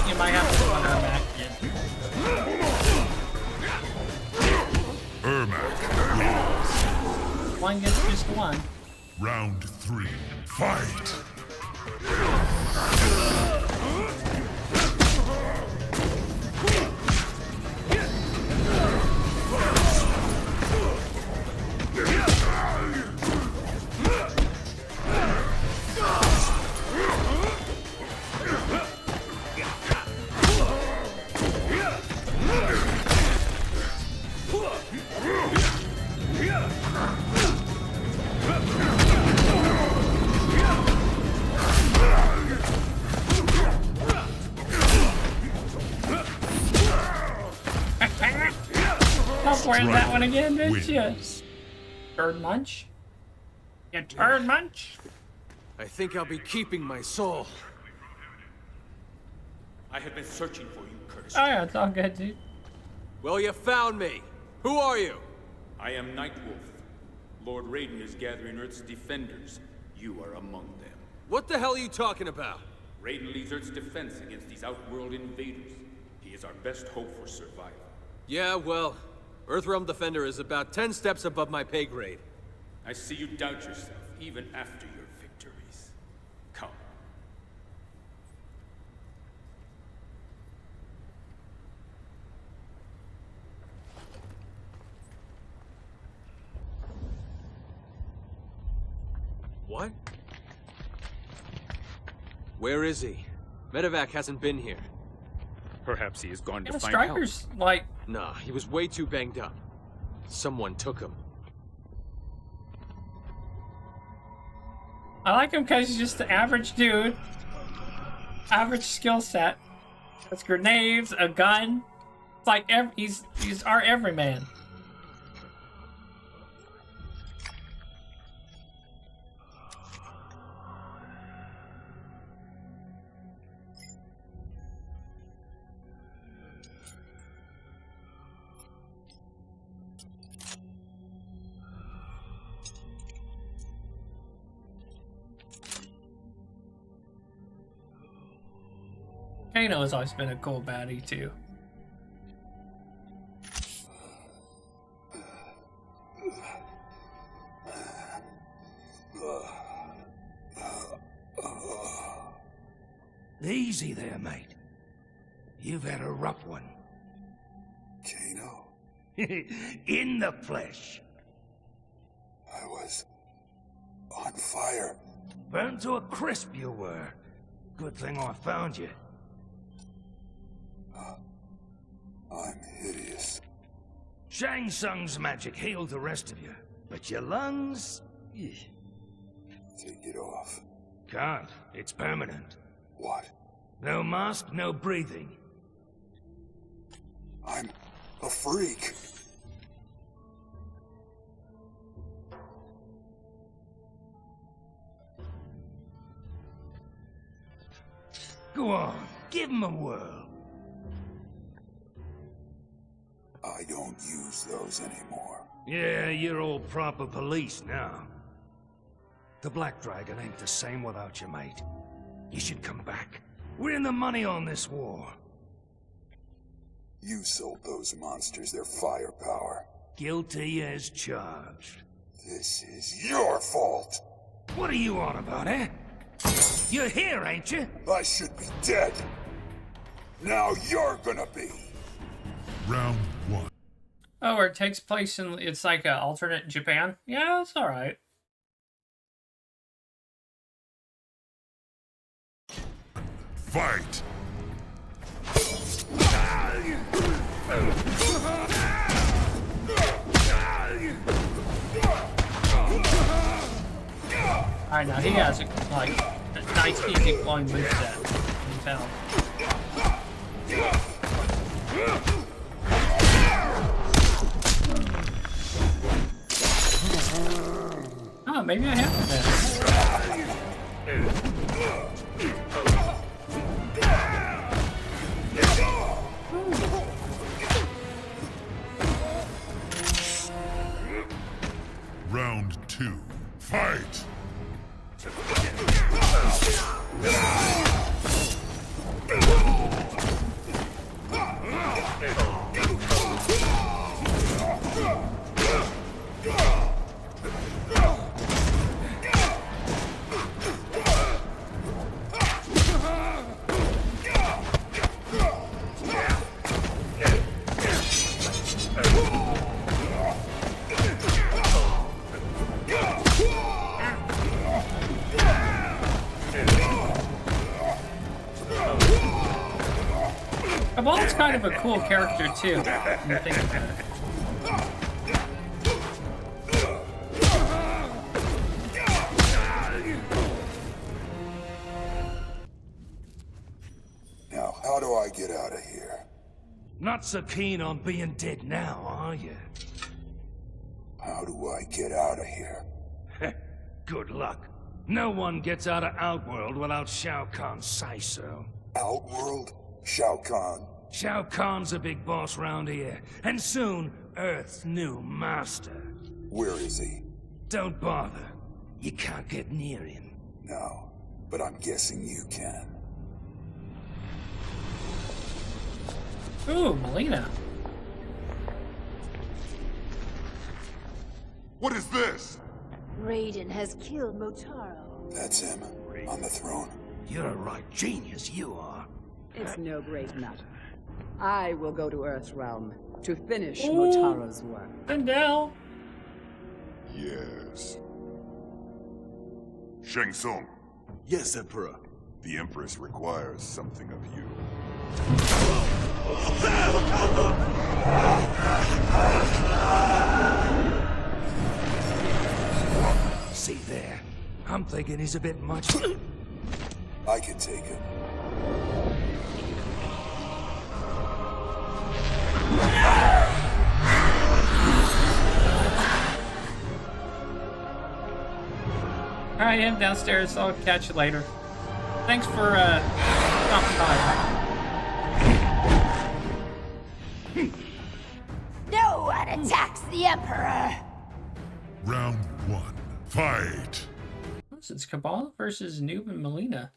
You might have to put Ermac in. Ermac wins. One gets just one. Round 3, fight. Where's that one again, didn't you? Turd munch? You turd munch? I think I'll be keeping my soul. I have been searching for you, Curtis. Oh yeah, it's all good, dude. Well, you found me. Who are you? I am Nightwolf. Lord Raiden is gathering Earth's defenders. You are among them. What the hell are you talking about? Raiden leads Earth's defense against these outworld invaders. He is our best hope for survival. Yeah, well, Earthrealm Defender is about 10 steps above my pay grade. I see you doubt yourself, even after your victories. Come. What? Where is he? Medevac hasn't been here. Perhaps he has gone to find Striker's help. like... Nah, he was way too banged up. Someone took him. I like him because he's just the average dude. Average skill set. Has grenades, a gun. It's like he's our everyman. Kano has always been a cool baddie too. Easy there, mate. You've had a rough one. Kano? In the flesh. I was on fire. Burned to a crisp you were. Good thing I found you. I'm hideous. Shang Tsung's magic healed the rest of you, but your lungs... Take it off. Can't. It's permanent. What? No mask, no breathing. I'm a freak. Go on, give him a whirl. I don't use those anymore. Yeah, you're all proper police now. The Black Dragon ain't the same without you, mate. You should come back. We're in the money on this war. You sold those monsters their firepower. Guilty as charged. This is your fault. What are you on about, eh? You're here, ain't you? I should be dead. Now you're gonna be. Round 1. Oh, where it takes place in, it's like an alternate Japan? Yeah, that's alright. Fight! Alright, now he has like a nice easy flowing moveset. You can tell. Oh, maybe I have that. Round 2. Fight! Kabal's kind of a cool character too, when you think about it. Now, how do I get out of here? Not so keen on being dead now, are you? How do I get out of here? Good luck. No one gets out of Outworld without Shao Kahn's say-so. Outworld? Shao Kahn? Shao Kahn's a big boss round here, and soon Earth's new master. Where is he? Don't bother. You can't get near him. No, but I'm guessing you can. Ooh, Mileena. What is this? Raiden has killed Motaro. That's him, on the throne. You're a right genius, you are. It's no great matter. I will go to Earthrealm to finish Motaro's work. And now. Yes. Shang Tsung. Yes, Emperor. The Empress requires something of you. See there? I'm thinking he's a bit much. I can take him. Alright, I'm downstairs. I'll catch you later. Thanks for stopping by. No one attacks the Emperor! Round 1. Fight! It's Kabbalah versus Noob and Mileena.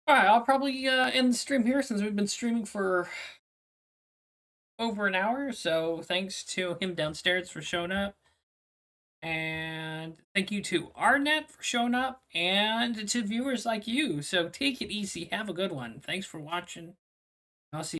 Alright, I'll probably end the stream here since we've been streaming for over an hour. So thanks to him downstairs for showing up. And thank you to Arnet for showing up. And to viewers like you. So take it easy. Have a good one. Thanks for watching. I'll see you.